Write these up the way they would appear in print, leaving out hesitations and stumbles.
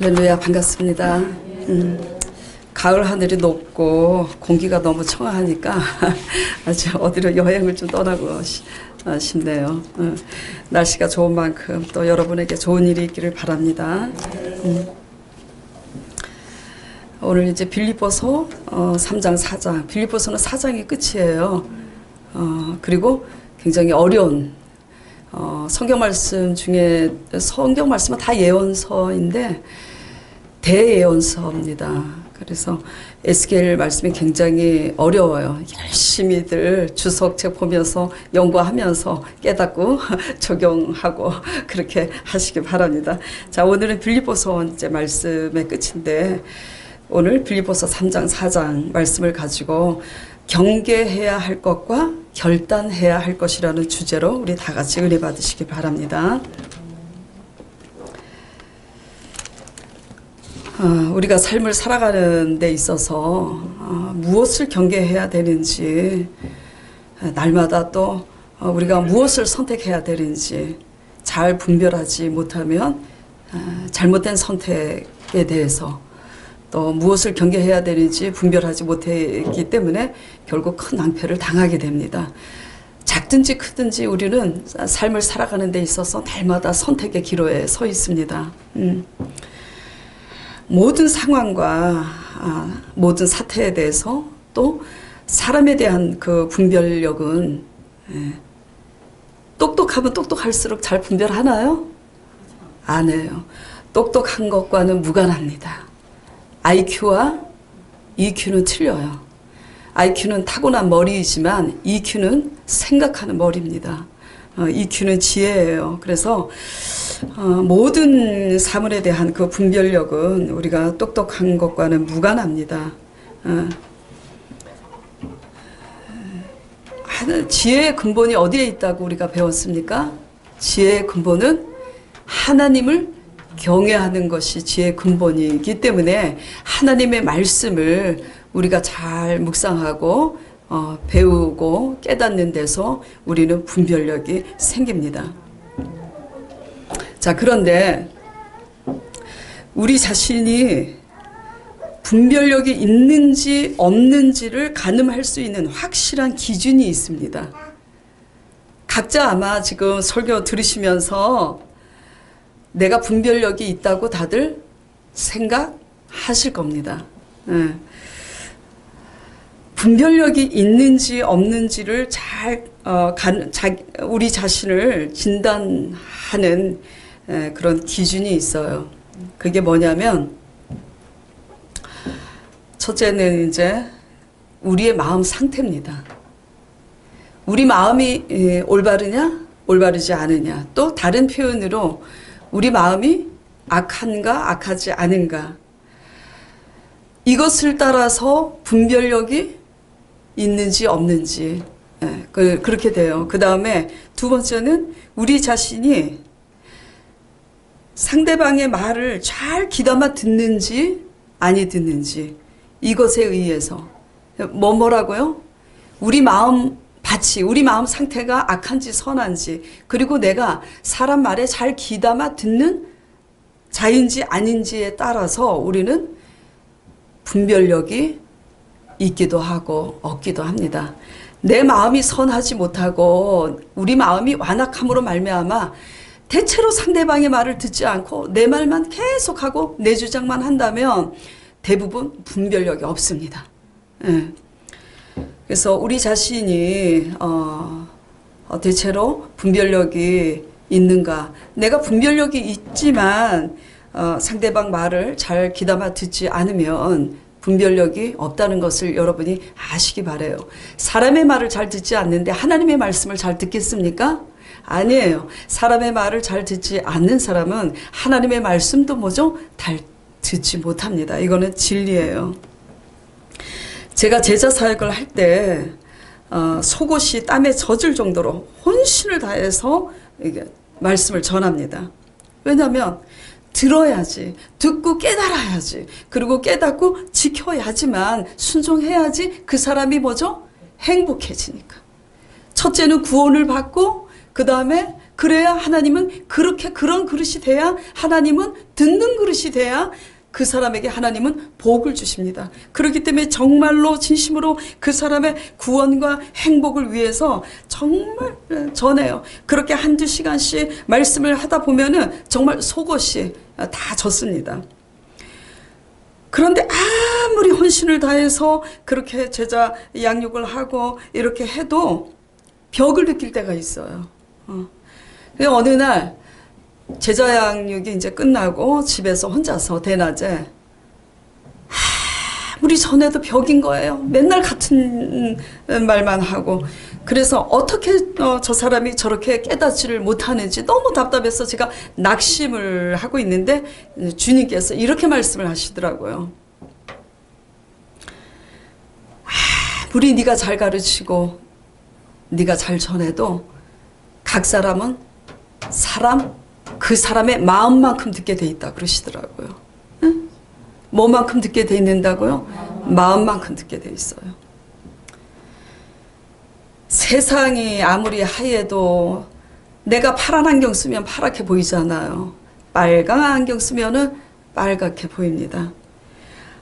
할렐루야, 반갑습니다. 가을 하늘이 높고 공기가 너무 청아하니까 아주 어디로 여행을 좀 떠나고 싶네요. 날씨가 좋은 만큼 또 여러분에게 좋은 일이 있기를 바랍니다. 오늘 이제 빌립보서 3장 4장, 빌립보서는 4장이 끝이에요. 그리고 굉장히 어려운 성경 말씀 중에, 성경 말씀은 다 예언서인데 대예언서입니다. 그래서 에스겔 말씀이 굉장히 어려워요. 열심히들 주석책 보면서 연구하면서 깨닫고 적용하고 그렇게 하시기 바랍니다. 자, 오늘은 빌립보서 이제 말씀의 끝인데, 오늘 빌립보서 3장 4장 말씀을 가지고 경계해야 할 것과 결단해야 할 것이라는 주제로 우리 다 같이 은혜 받으시기 바랍니다. 우리가 삶을 살아가는 데 있어서 무엇을 경계해야 되는지, 날마다 또 우리가 무엇을 선택해야 되는지 잘 분별하지 못하면 잘못된 선택에 대해서, 또 무엇을 경계해야 되는지 분별하지 못했기 때문에 결국 큰 낭패를 당하게 됩니다. 작든지 크든지 우리는 삶을 살아가는 데 있어서 날마다 선택의 기로에 서 있습니다. 모든 상황과 모든 사태에 대해서, 또 사람에 대한 그 분별력은 똑똑하면 똑똑할수록 잘 분별하나요? 안 해요. 똑똑한 것과는 무관합니다. IQ와 EQ는 틀려요. IQ는 타고난 머리이지만 EQ는 생각하는 머리입니다. EQ는 지혜예요. 그래서 모든 사물에 대한 그 분별력은 우리가 똑똑한 것과는 무관합니다. 지혜의 근본이 어디에 있다고 우리가 배웠습니까? 지혜의 근본은 하나님을 경외하는 것이 지혜의 근본이기 때문에 하나님의 말씀을 우리가 잘 묵상하고 배우고 깨닫는 데서 우리는 분별력이 생깁니다. 자, 그런데 우리 자신이 분별력이 있는지 없는지를 가늠할 수 있는 확실한 기준이 있습니다. 각자 아마 지금 설교 들으시면서 내가 분별력이 있다고 다들 생각하실 겁니다. 분별력이 있는지 없는지를 잘 우리 자신을 진단하는 그런 기준이 있어요. 그게 뭐냐면, 첫째는 이제 우리의 마음 상태입니다. 우리 마음이 올바르냐 올바르지 않으냐, 또 다른 표현으로 우리 마음이 악한가 악하지 않은가, 이것을 따라서 분별력이 있는지 없는지 그렇게 돼요. 그 다음에 두 번째는 우리 자신이 상대방의 말을 잘 귀담아 듣는지 아니 듣는지, 이것에 의해서 뭐라고요? 우리 마음 밭이, 우리 마음 상태가 악한지 선한지, 그리고 내가 사람 말에 잘 귀담아 듣는 자인지 아닌지에 따라서 우리는 분별력이 있기도 하고 없기도 합니다. 내 마음이 선하지 못하고 우리 마음이 완악함으로 말미암아 대체로 상대방의 말을 듣지 않고 내 말만 계속하고 내 주장만 한다면 대부분 분별력이 없습니다. 그래서 우리 자신이 대체로 분별력이 있는가, 내가 분별력이 있지만 상대방 말을 잘 귀담아 듣지 않으면 분별력이 없다는 것을 여러분이 아시기 바라요. 사람의 말을 잘 듣지 않는데 하나님의 말씀을 잘 듣겠습니까? 아니에요. 사람의 말을 잘 듣지 않는 사람은 하나님의 말씀도 뭐죠? 잘 듣지 못합니다. 이거는 진리예요. 제가 제자 사역을 할 때 속옷이 땀에 젖을 정도로 혼신을 다해서 말씀을 전합니다. 왜냐하면 들어야지, 듣고 깨달아야지, 그리고 깨닫고 지켜야지만, 순종해야지 그 사람이 뭐죠? 행복해지니까. 첫째는 구원을 받고 그 다음에 그래야 하나님은 그런 그릇이 돼야 하나님은 듣는 그릇이 돼야 그 사람에게 하나님은 복을 주십니다. 그렇기 때문에 정말로 진심으로 그 사람의 구원과 행복을 위해서 정말 전해요. 그렇게 한두 시간씩 말씀을 하다 보면은 정말 속옷이 다 젖습니다. 그런데 아무리 혼신을 다해서 그렇게 제자 양육을 하고 이렇게 해도 벽을 느낄 때가 있어요. 어느 날 제자 양육이 이제 끝나고 집에서 혼자서 대낮에 아무리 전해도 벽인 거예요. 맨날 같은 말만 하고. 그래서 어떻게 저 사람이 저렇게 깨닫지를 못하는지 너무 답답해서 제가 낙심을 하고 있는데 주님께서 이렇게 말씀을 하시더라고요. 아무리 네가 잘 가르치고 네가 잘 전해도 각 사람은 그 사람의 마음만큼 듣게 돼 있다 그러시더라고요. 응? 뭐만큼 듣게 돼 있는다고요? 마음만큼 듣게 돼 있어요. 세상이 아무리 하얘도 내가 파란 안경 쓰면 파랗게 보이잖아요. 빨간 안경 쓰면은 빨갛게 보입니다.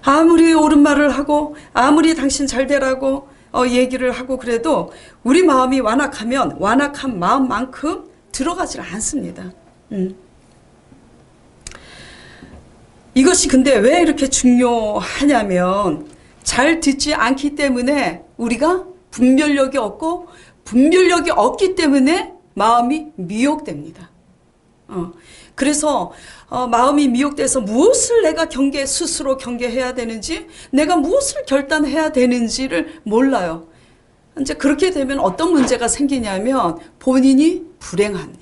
아무리 옳은 말을 하고 아무리 당신 잘 되라고 얘기를 하고 그래도 우리 마음이 완악하면 완악한 마음만큼 들어가질 않습니다. 이것이 근데 왜 이렇게 중요하냐면 잘 듣지 않기 때문에 우리가 분별력이 없고 분별력이 없기 때문에 마음이 미혹됩니다. 그래서 마음이 미혹돼서 무엇을 내가 스스로 경계해야 되는지 내가 무엇을 결단해야 되는지를 몰라요. 이제 그렇게 되면 어떤 문제가 생기냐면 본인이 불행합니다.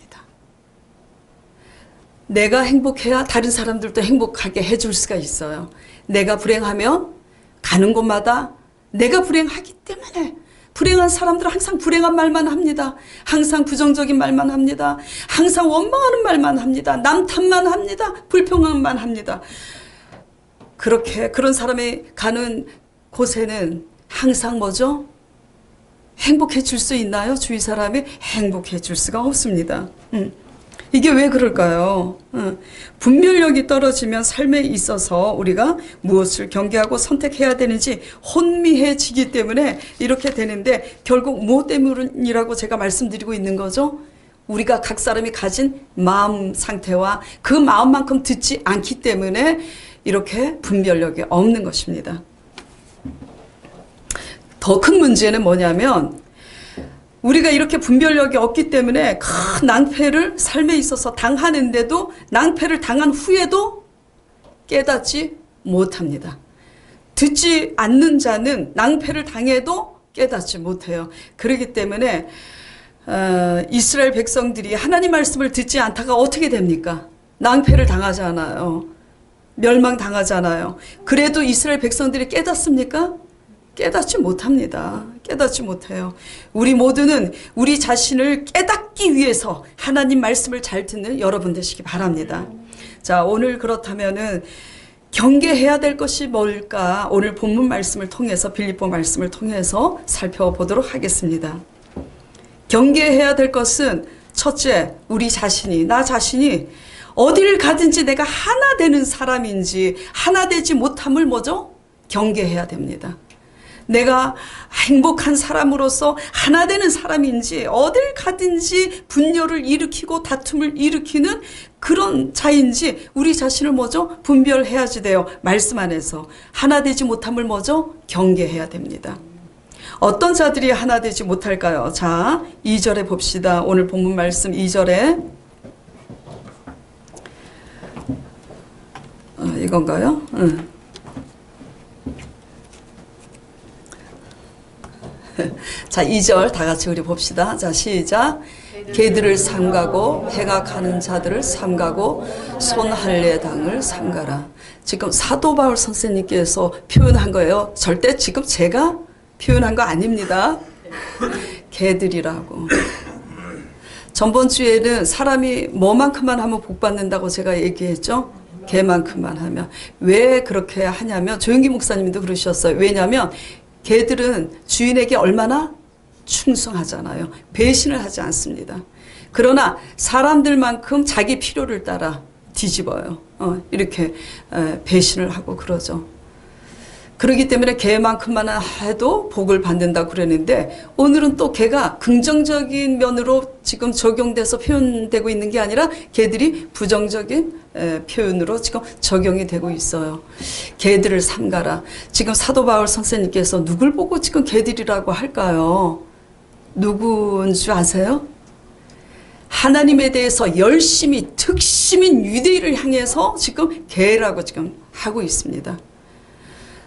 내가 행복해야 다른 사람들도 행복하게 해줄 수가 있어요. 내가 불행하면 가는 곳마다 내가 불행하기 때문에 불행한 사람들은 항상 불행한 말만 합니다. 항상 부정적인 말만 합니다. 항상 원망하는 말만 합니다. 남 탓만 합니다. 불평만 합니다. 그런 사람이 가는 곳에는 항상 뭐죠? 행복해 줄 수 있나요? 주위 사람이 행복해 줄 수가 없습니다. 이게 왜 그럴까요? 분별력이 떨어지면 삶에 있어서 우리가 무엇을 경계하고 선택해야 되는지 혼미해지기 때문에 이렇게 되는데 결국 무엇 때문이라고 제가 말씀드리고 있는 거죠? 우리가 각 사람이 가진 마음 상태와 그 마음만큼 듣지 않기 때문에 이렇게 분별력이 없는 것입니다. 더 큰 문제는 뭐냐면 우리가 이렇게 분별력이 없기 때문에 큰 낭패를 삶에 있어서 당하는데도 낭패를 당한 후에도 깨닫지 못합니다. 듣지 않는 자는 낭패를 당해도 깨닫지 못해요. 그렇기 때문에 이스라엘 백성들이 하나님 말씀을 듣지 않다가 어떻게 됩니까? 낭패를 당하잖아요. 멸망당하잖아요. 그래도 이스라엘 백성들이 깨닫습니까? 깨닫지 못합니다. 깨닫지 못해요. 우리 모두는 우리 자신을 깨닫기 위해서 하나님 말씀을 잘 듣는 여러분 되시기 바랍니다. 자, 오늘 그렇다면은 경계해야 될 것이 뭘까? 오늘 본문 말씀을 통해서 빌립보 말씀을 통해서 살펴보도록 하겠습니다. 경계해야 될 것은 첫째, 우리 자신이 나 자신이 어디를 가든지 내가 하나 되는 사람인지 하나 되지 못함을 뭐죠? 경계해야 됩니다. 내가 행복한 사람으로서 하나 되는 사람인지 어딜 가든지 분열을 일으키고 다툼을 일으키는 그런 자인지 우리 자신을 뭐죠? 분별해야지 돼요. 말씀 안에서 하나 되지 못함을 뭐죠? 경계해야 됩니다. 어떤 자들이 하나 되지 못할까요? 자, 2절에 봅시다. 오늘 본문 말씀 2절에 이건가요? 자, 2절 다 같이 우리 봅시다. 자, 시작. 개들을 삼가고 해각하는 자들을 삼가고 손할례당을 삼가라. 지금 사도 바울 선생님께서 표현한 거예요. 절대 지금 제가 표현한 거 아닙니다. 개들이라고. 전번 주에는 사람이 뭐만큼만 하면 복 받는다고 제가 얘기했죠. 개만큼만 하면. 왜 그렇게 하냐면 조영기 목사님도 그러셨어요. 왜냐하면 개들은 주인에게 얼마나 충성하잖아요. 배신을 하지 않습니다. 그러나 사람들만큼 자기 필요를 따라 뒤집어요. 이렇게 배신을 하고 그러죠. 그렇기 때문에 개만큼만 해도 복을 받는다고 그러는데 오늘은 또 개가 긍정적인 면으로 지금 적용돼서 표현되고 있는 게 아니라 개들이 부정적인 표현으로 지금 적용이 되고 있어요. 개들을 삼가라. 지금 사도 바울 선생님께서 누굴 보고 지금 개들이라고 할까요? 누구인 줄 아세요? 하나님에 대해서 열심히 특심인 유대인을 향해서 지금 개라고 지금 하고 있습니다.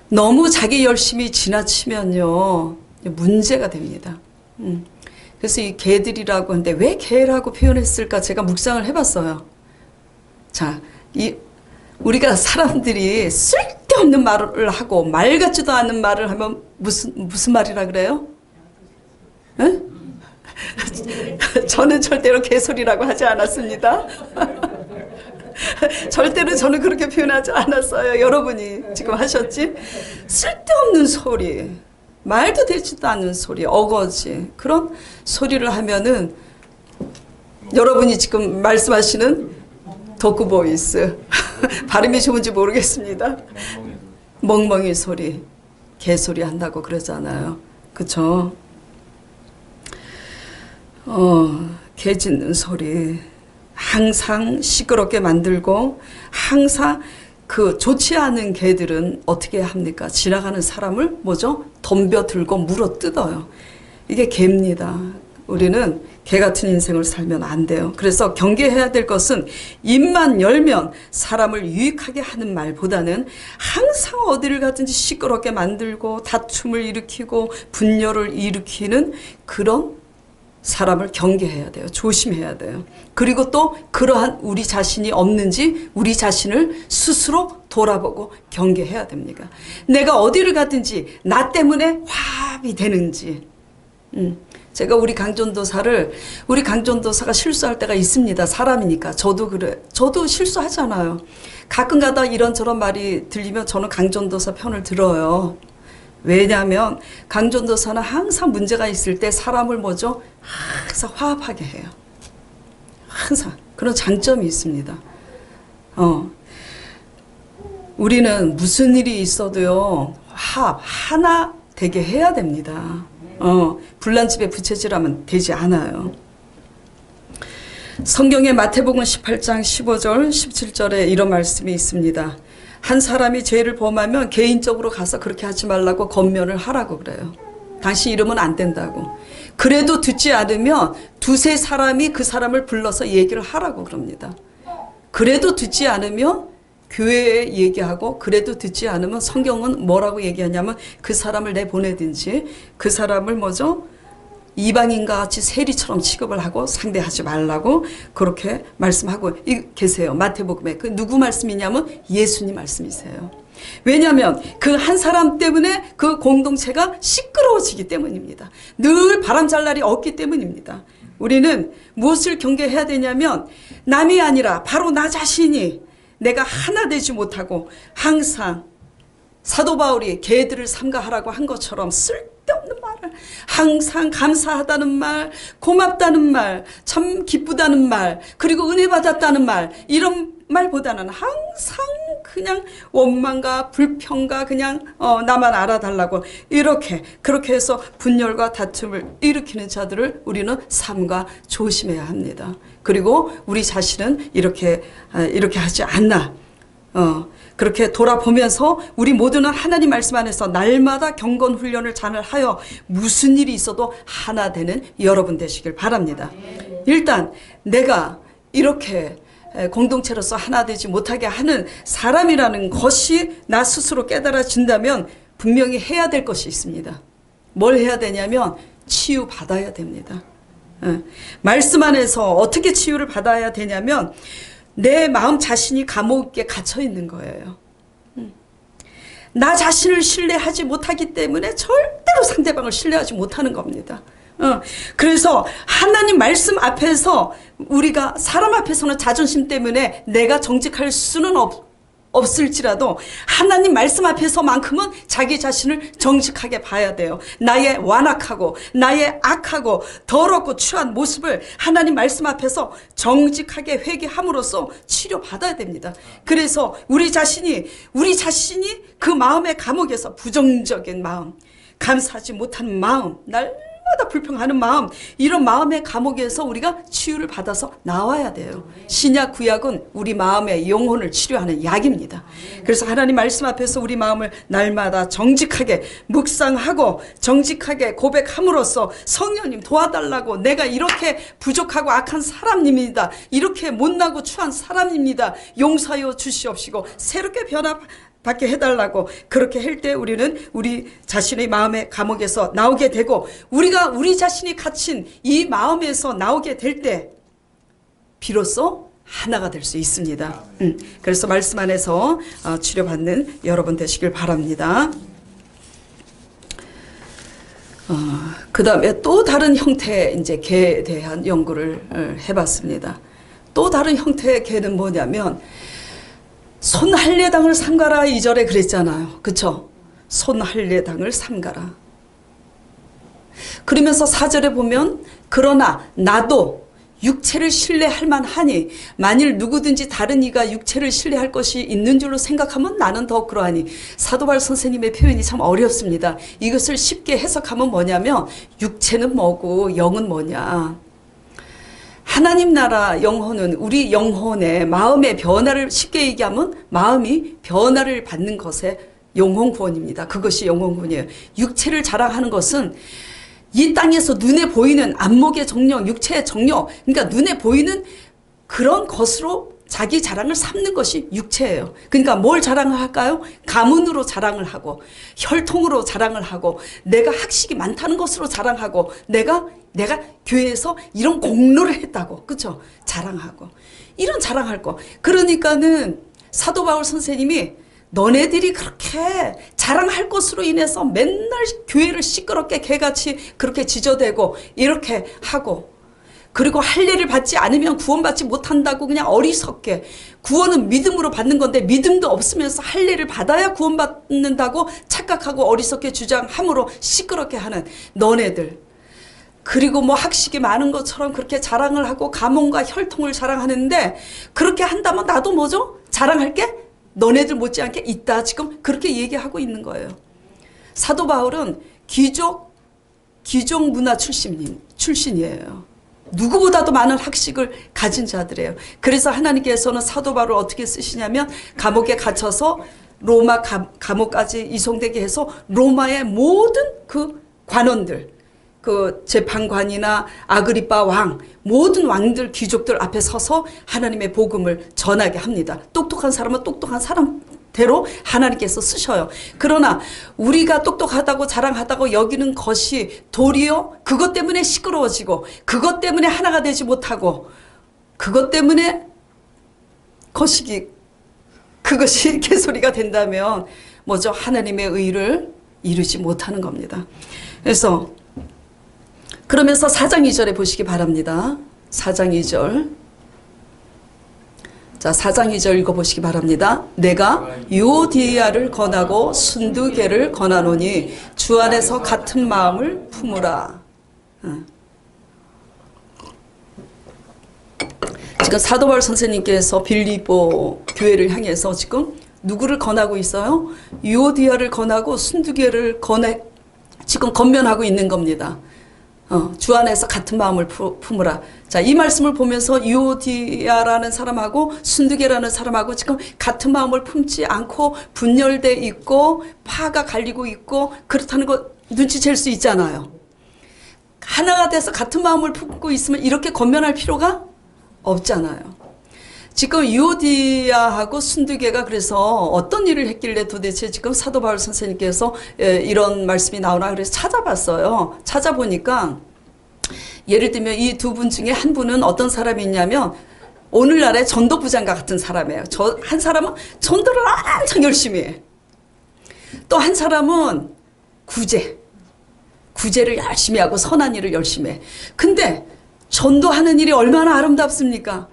너무 자기 열심히 지나치면요 문제가 됩니다. 그래서 이 개들이라고 하는데 왜 개라고 표현했을까 제가 묵상을 해봤어요. 자, 우리가 사람들이 쓸데없는 말을 하고 말 같지도 않은 말을 하면 무슨 말이라 그래요? 에? 저는 절대로 개소리라고 하지 않았습니다. 절대로 저는 그렇게 표현하지 않았어요. 여러분이 지금 하셨지? 쓸데없는 소리, 말도 되지도 않는 소리, 어거지 그런 소리를 하면은 여러분이 지금 말씀하시는 덕후보이스 발음이 좋은지 모르겠습니다. 멍멍이 소리, 개소리 한다고 그러잖아요. 그쵸? 개 짖는 소리 항상 시끄럽게 만들고 항상 그 좋지 않은 개들은 어떻게 합니까? 지나가는 사람을 뭐죠? 덤벼들고 물어 뜯어요. 이게 개입니다. 우리는 개 같은 인생을 살면 안 돼요. 그래서 경계해야 될 것은 입만 열면 사람을 유익하게 하는 말보다는 항상 어디를 가든지 시끄럽게 만들고 다툼을 일으키고 분열을 일으키는 그런 사람을 경계해야 돼요. 조심해야 돼요. 그리고 또 그러한 우리 자신이 없는지 우리 자신을 스스로 돌아보고 경계해야 됩니다. 내가 어디를 가든지 나 때문에 화합이 되는지. 제가 우리 강전도사가 실수할 때가 있습니다. 사람이니까. 저도 그래. 저도 실수하잖아요. 가끔 가다 이런저런 말이 들리면 저는 강전도사 편을 들어요. 왜냐하면 강전도사는 항상 문제가 있을 때 사람을 뭐죠? 항상 화합하게 해요. 항상 그런 장점이 있습니다. 우리는 무슨 일이 있어도요 하나 되게 해야 됩니다. 불난 집에 부채질하면 되지 않아요. 성경의 마태복음 18장 15절 17절에 이런 말씀이 있습니다. 한 사람이 죄를 범하면 개인적으로 가서 그렇게 하지 말라고 권면을 하라고 그래요. 당신 이러면 안 된다고. 그래도 듣지 않으면 두세 사람이 그 사람을 불러서 얘기를 하라고 그럽니다. 그래도 듣지 않으면 교회에 얘기하고 그래도 듣지 않으면 성경은 뭐라고 얘기하냐면 그 사람을 내보내든지 그 사람을 뭐죠? 이방인과 같이 세리처럼 취급을 하고 상대하지 말라고 그렇게 말씀하고 계세요. 마태복음에. 그 누구 말씀이냐면 예수님 말씀이세요. 왜냐하면 그 한 사람 때문에 그 공동체가 시끄러워지기 때문입니다. 늘 바람 잘 날이 없기 때문입니다. 우리는 무엇을 경계해야 되냐면 남이 아니라 바로 나 자신이 내가 하나 되지 못하고 항상 사도 바울이 개들을 삼가하라고 한 것처럼 쓸데없는 말을 항상 감사하다는 말, 고맙다는 말, 참 기쁘다는 말, 그리고 은혜 받았다는 말 이런 말보다는 항상 그냥 원망과 불평과 그냥 나만 알아달라고 그렇게 해서 분열과 다툼을 일으키는 자들을 우리는 삼가 조심해야 합니다. 그리고 우리 자신은 이렇게 하지 않나. 그렇게 돌아보면서 우리 모두는 하나님 말씀 안에서 날마다 경건 훈련을 잘 하여 무슨 일이 있어도 하나 되는 여러분 되시길 바랍니다. 일단 내가 이렇게 공동체로서 하나 되지 못하게 하는 사람이라는 것이 나 스스로 깨달아진다면 분명히 해야 될 것이 있습니다. 뭘 해야 되냐면 치유받아야 됩니다. 말씀 안에서 어떻게 치유를 받아야 되냐면 내 마음 자신이 감옥에 갇혀 있는 거예요. 나 자신을 신뢰하지 못하기 때문에 절대로 상대방을 신뢰하지 못하는 겁니다. 그래서 하나님 말씀 앞에서 우리가 사람 앞에서는 자존심 때문에 내가 정직할 수는 없을지라도 하나님 말씀 앞에서만큼은 자기 자신을 정직하게 봐야 돼요. 나의 완악하고 나의 악하고 더럽고 추한 모습을 하나님 말씀 앞에서 정직하게 회개함으로써 치료받아야 됩니다. 그래서 우리 자신이 그 마음의 감옥에서 부정적인 마음, 감사하지 못하는 마음, 날마다 불평하는 마음, 이런 마음의 감옥에서 우리가 치유를 받아서 나와야 돼요. 신약 구약은 우리 마음의 영혼을 치료하는 약입니다. 그래서 하나님 말씀 앞에서 우리 마음을 날마다 정직하게 묵상하고 정직하게 고백함으로써 성령님 도와달라고, 내가 이렇게 부족하고 악한 사람입니다, 이렇게 못나고 추한 사람입니다, 용서하여 주시옵시고 새롭게 받게 해달라고, 그렇게 할 때 우리는 우리 자신의 마음의 감옥에서 나오게 되고, 우리가 우리 자신이 갇힌 이 마음에서 나오게 될 때 비로소 하나가 될 수 있습니다. 그래서 말씀 안에서 치료받는 여러분 되시길 바랍니다. 그 다음에 또 다른 형태의 이제 개에 대한 연구를 해봤습니다. 또 다른 형태의 개는 뭐냐면, 손 할례당을 삼가라 2절에 그랬잖아요. 그쵸? 손 할례당을 삼가라. 그러면서 4절에 보면, 그러나 나도 육체를 신뢰할 만하니 만일 누구든지 다른 이가 육체를 신뢰할 것이 있는 줄로 생각하면 나는 더욱 그러하니. 사도 바울 선생님의 표현이 참 어렵습니다. 이것을 쉽게 해석하면 뭐냐면, 육체는 뭐고 영은 뭐냐. 하나님 나라 영혼은 우리 영혼의 마음의 변화를, 쉽게 얘기하면 마음이 변화를 받는 것의 영혼 구원입니다. 그것이 영혼 구원이에요. 육체를 자랑하는 것은 이 땅에서 눈에 보이는 안목의 정력, 육체의 정력, 그러니까 눈에 보이는 그런 것으로 자기 자랑을 삼는 것이 육체예요. 그러니까 뭘 자랑을 할까요? 가문으로 자랑을 하고, 혈통으로 자랑을 하고, 내가 학식이 많다는 것으로 자랑하고, 내가 교회에서 이런 공로를 했다고, 그쵸? 자랑하고, 이런 자랑할 거. 그러니까는 사도 바울 선생님이 너네들이 그렇게 자랑할 것으로 인해서 맨날 교회를 시끄럽게 개같이 그렇게 지저대고 이렇게 하고, 그리고 할례를 받지 않으면 구원받지 못한다고 그냥 어리석게, 구원은 믿음으로 받는 건데 믿음도 없으면서 할례를 받아야 구원받는다고 착각하고 어리석게 주장함으로 시끄럽게 하는 너네들, 그리고 뭐 학식이 많은 것처럼 그렇게 자랑을 하고 가문과 혈통을 자랑하는데, 그렇게 한다면 나도 뭐죠? 자랑할 게 너네들 못지않게 있다, 지금 그렇게 얘기하고 있는 거예요. 사도 바울은 귀족 문화 출신이에요. 누구보다도 많은 학식을 가진 자들이에요. 그래서 하나님께서는 사도 바울을 어떻게 쓰시냐면, 감옥에 갇혀서 로마 감옥까지 이송되게 해서 로마의 모든 그 관원들, 그 재판관이나 아그리빠 왕, 모든 왕들, 귀족들 앞에 서서 하나님의 복음을 전하게 합니다. 똑똑한 사람은 똑똑한 사람대로 하나님께서 쓰셔요. 그러나 우리가 똑똑하다고 자랑하다고 여기는 것이 도리어 그것 때문에 시끄러워지고, 그것 때문에 하나가 되지 못하고, 그것 때문에 그것이 개소리가 된다면 뭐죠? 하나님의 의를 이루지 못하는 겁니다. 그러면서 4장 2절에 보시기 바랍니다. 4장 2절. 자, 4장 2절 읽어보시기 바랍니다. 내가 유오디아를 권하고 순두개를 권하노니 주 안에서 같은 마음을 품으라. 지금 사도 바울 선생님께서 빌립보 교회를 향해서 지금 누구를 권하고 있어요? 유오디아를 권하고 순두개를 지금 권면하고 있는 겁니다. 주 안에서 같은 마음을 품으라. 자, 이 말씀을 보면서 유오디아라는 사람하고 순두개라는 사람하고 지금 같은 마음을 품지 않고 분열돼 있고 파가 갈리고 있고 그렇다는 거 눈치챌 수 있잖아요. 하나가 돼서 같은 마음을 품고 있으면 이렇게 권면할 필요가 없잖아요. 지금 유오디아하고 순두개가 그래서 어떤 일을 했길래 도대체 지금 사도 바울 선생님께서 이런 말씀이 나오나 그래서 찾아봤어요. 찾아보니까 예를 들면 이 두 분 중에 한 분은 어떤 사람이 있냐면 오늘날의 전도부장과 같은 사람이에요. 한 사람은 전도를 엄청 열심히 해. 또 한 사람은 구제를 열심히 하고 선한 일을 열심히 해. 근데 전도하는 일이 얼마나 아름답습니까?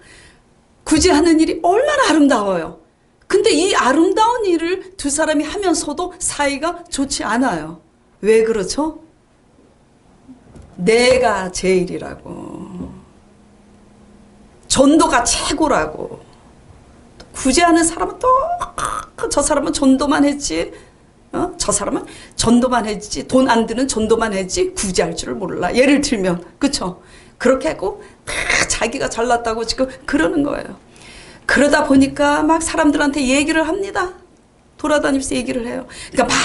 구제하는 일이 얼마나 아름다워요. 근데 이 아름다운 일을 두 사람이 하면서도 사이가 좋지 않아요. 왜 그렇죠? 내가 제일이라고, 전도가 최고라고, 구제하는 사람은 또 저 사람은 전도만 했지, 저 사람은 전도만 했지, 돈 안 드는 전도만 했지 구제할 줄을 몰라. 예를 들면, 그쵸? 그렇게 하고 다 자기가 잘났다고 지금 그러는 거예요. 그러다 보니까 막 사람들한테 얘기를 합니다. 돌아다니면서 얘기를 해요. 그러니까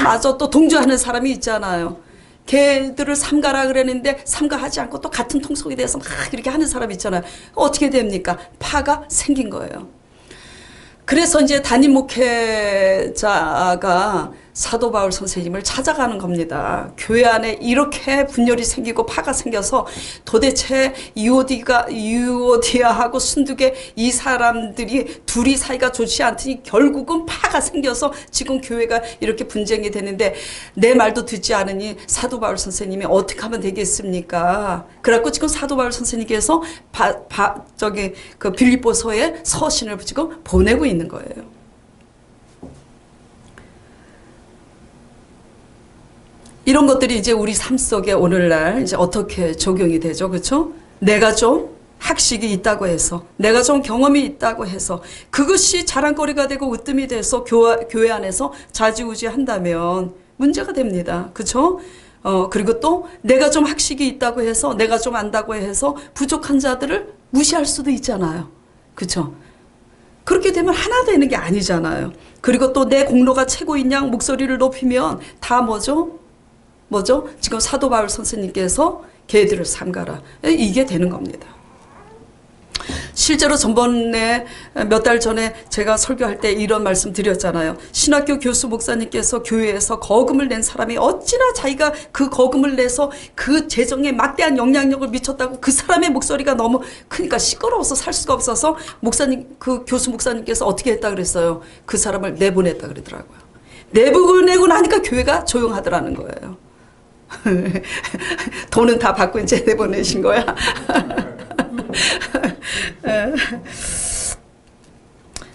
맞아 또 동조하는 사람이 있잖아요. 걔들을 삼가라 그랬는데 삼가하지 않고 또 같은 통속에 대해서 막 이렇게 하는 사람이 있잖아요. 어떻게 됩니까? 파가 생긴 거예요. 그래서 이제 담임 목회자가 사도 바울 선생님을 찾아가는 겁니다. 교회 안에 이렇게 분열이 생기고 파가 생겨서 도대체 유오디아하고 순두계 이 사람들이 둘이 사이가 좋지 않더니 결국은 파가 생겨서 지금 교회가 이렇게 분쟁이 되는데 내 말도 듣지 않으니 사도 바울 선생님이 어떻게 하면 되겠습니까? 그래갖고 지금 사도 바울 선생님께서 그 빌립보서에 서신을 지금 보내고 있는 거예요. 이런 것들이 이제 우리 삶 속에 오늘날 이제 어떻게 적용이 되죠, 그렇죠? 내가 좀 학식이 있다고 해서, 내가 좀 경험이 있다고 해서 그것이 자랑거리가 되고 으뜸이 돼서 교회 안에서 좌지우지한다면 문제가 됩니다, 그렇죠? 그리고 또 내가 좀 학식이 있다고 해서, 내가 좀 안다고 해서 부족한 자들을 무시할 수도 있잖아요, 그렇죠? 그렇게 되면 하나 되는 게 아니잖아요. 그리고 또 내 공로가 최고인 양 목소리를 높이면 다 뭐죠? 지금 사도 바울 선생님께서 걔들을 삼가라. 이게 되는 겁니다. 실제로 전번에 몇 달 전에 제가 설교할 때 이런 말씀 드렸잖아요. 신학교 교수 목사님께서 교회에서 거금을 낸 사람이 어찌나 자기가 그 거금을 내서 그 재정에 막대한 영향력을 미쳤다고 그 사람의 목소리가 너무 크니까 시끄러워서 살 수가 없어서 목사님, 그 교수 목사님께서 어떻게 했다 그랬어요? 그 사람을 내보냈다 그러더라고요. 내보내고 나니까 교회가 조용하더라는 거예요. 돈은 다 받고 이제 내보내신 거야.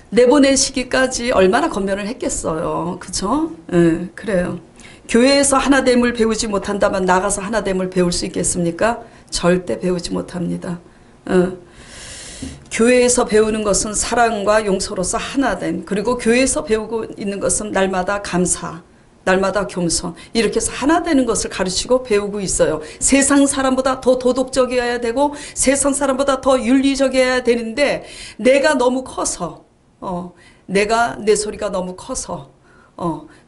내보내시기까지 얼마나 권면을 했겠어요. 그쵸? 그래요. 교회에서 하나됨을 배우지 못한다면 나가서 하나됨을 배울 수 있겠습니까? 절대 배우지 못합니다. 교회에서 배우는 것은 사랑과 용서로서 하나됨, 그리고 교회에서 배우고 있는 것은 날마다 감사, 날마다 겸손, 이렇게 해서 하나 되는 것을 가르치고 배우고 있어요. 세상 사람보다 더 도덕적이어야 되고 세상 사람보다 더 윤리적이어야 되는데 내가 너무 커서 내 소리가 너무 커서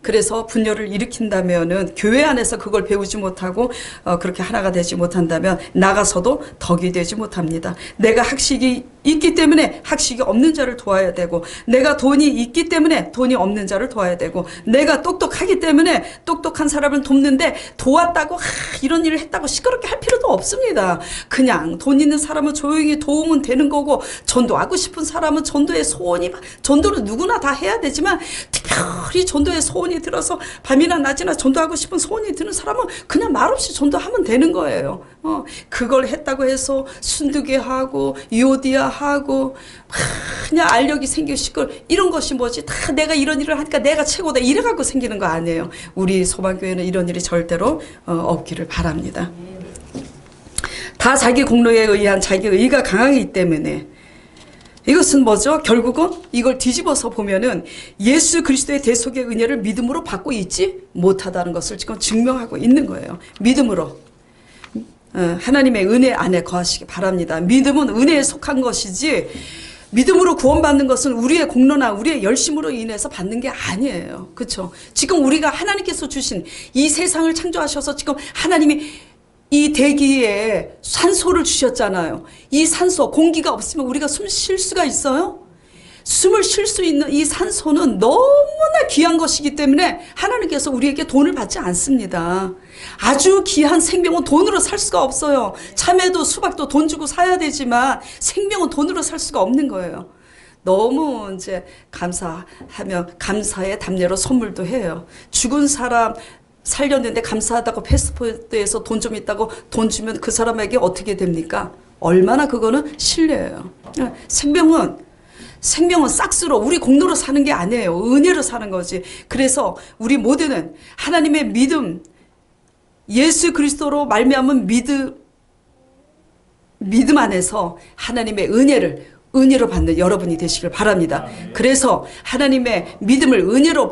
그래서 분열을 일으킨다면은 교회 안에서 그걸 배우지 못하고 그렇게 하나가 되지 못한다면 나가서도 덕이 되지 못합니다. 내가 학식이 있기 때문에 학식이 없는 자를 도와야 되고, 내가 돈이 있기 때문에 돈이 없는 자를 도와야 되고, 내가 똑똑하기 때문에 똑똑한 사람을 돕는데 도왔다고 이런 일을 했다고 시끄럽게 할 필요도 없습니다. 그냥 돈 있는 사람은 조용히 도우면 되는 거고, 전도하고 싶은 사람은 전도의 소원이, 전도는 누구나 다 해야 되지만 특별히 전도의 소원이 들어서 밤이나 낮이나 전도하고 싶은 소원이 드는 사람은 그냥 말없이 전도하면 되는 거예요. 그걸 했다고 해서 순두개 하고 유오디아 하고 그냥 알력이 생기시고 이런 것이 뭐지? 다 내가 이런 일을 하니까 내가 최고다 이래갖고 생기는 거 아니에요. 우리 소방교회는 이런 일이 절대로 없기를 바랍니다. 다 자기 공로에 의한 자기 의가 강하기 때문에 이것은 뭐죠? 결국은 이걸 뒤집어서 보면은 예수 그리스도의 대속의 은혜를 믿음으로 받고 있지 못하다는 것을 지금 증명하고 있는 거예요. 믿음으로. 하나님의 은혜 안에 거하시기 바랍니다. 믿음은 은혜에 속한 것이지 믿음으로 구원받는 것은 우리의 공로나 우리의 열심으로 인해서 받는 게 아니에요. 그렇죠? 지금 우리가 하나님께서 주신 이 세상을 창조하셔서 지금 하나님이 이 대기에 산소를 주셨잖아요. 이 산소, 공기가 없으면 우리가 숨 쉴 수가 있어요? 숨을 쉴 수 있는 이 산소는 너무나 귀한 것이기 때문에 하나님께서 우리에게 돈을 받지 않습니다. 아주 귀한 생명은 돈으로 살 수가 없어요. 참외도 수박도 돈 주고 사야 되지만 생명은 돈으로 살 수가 없는 거예요. 너무 이제 감사하며 감사의 담례로 선물도 해요. 죽은 사람 살렸는데 감사하다고 패스트푸드에서 돈 좀 있다고 돈 주면 그 사람에게 어떻게 됩니까? 얼마나 그거는 신뢰예요. 생명은 생명은 싹스로 우리 공로로 사는 게 아니에요. 은혜로 사는 거지. 그래서 우리 모두는 하나님의 믿음, 예수 그리스도로 말미암은 믿음 안에서 하나님의 은혜로 받는 여러분이 되시길 바랍니다. 그래서 하나님의 믿음을 은혜로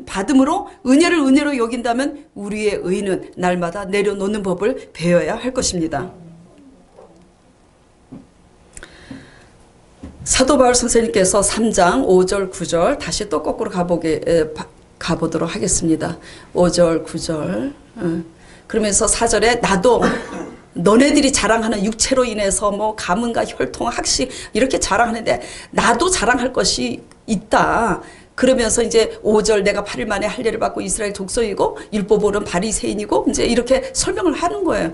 받음으로 은혜를 은혜로 여긴다면 우리의 의는 날마다 내려놓는 법을 배워야 할 것입니다. 사도 바울 선생님께서 3장 5절 9절 다시 또 거꾸로 가보도록 하겠습니다. 5절 9절 그러면서 4절에 나도 너네들이 자랑하는 육체로 인해서 뭐 가문과 혈통, 학식 이렇게 자랑하는데 나도 자랑할 것이 있다. 그러면서 이제 5절 내가 8일 만에 할례를 받고 이스라엘 족속이고 율법으로는 바리새인이고 이제 이렇게 설명을 하는 거예요.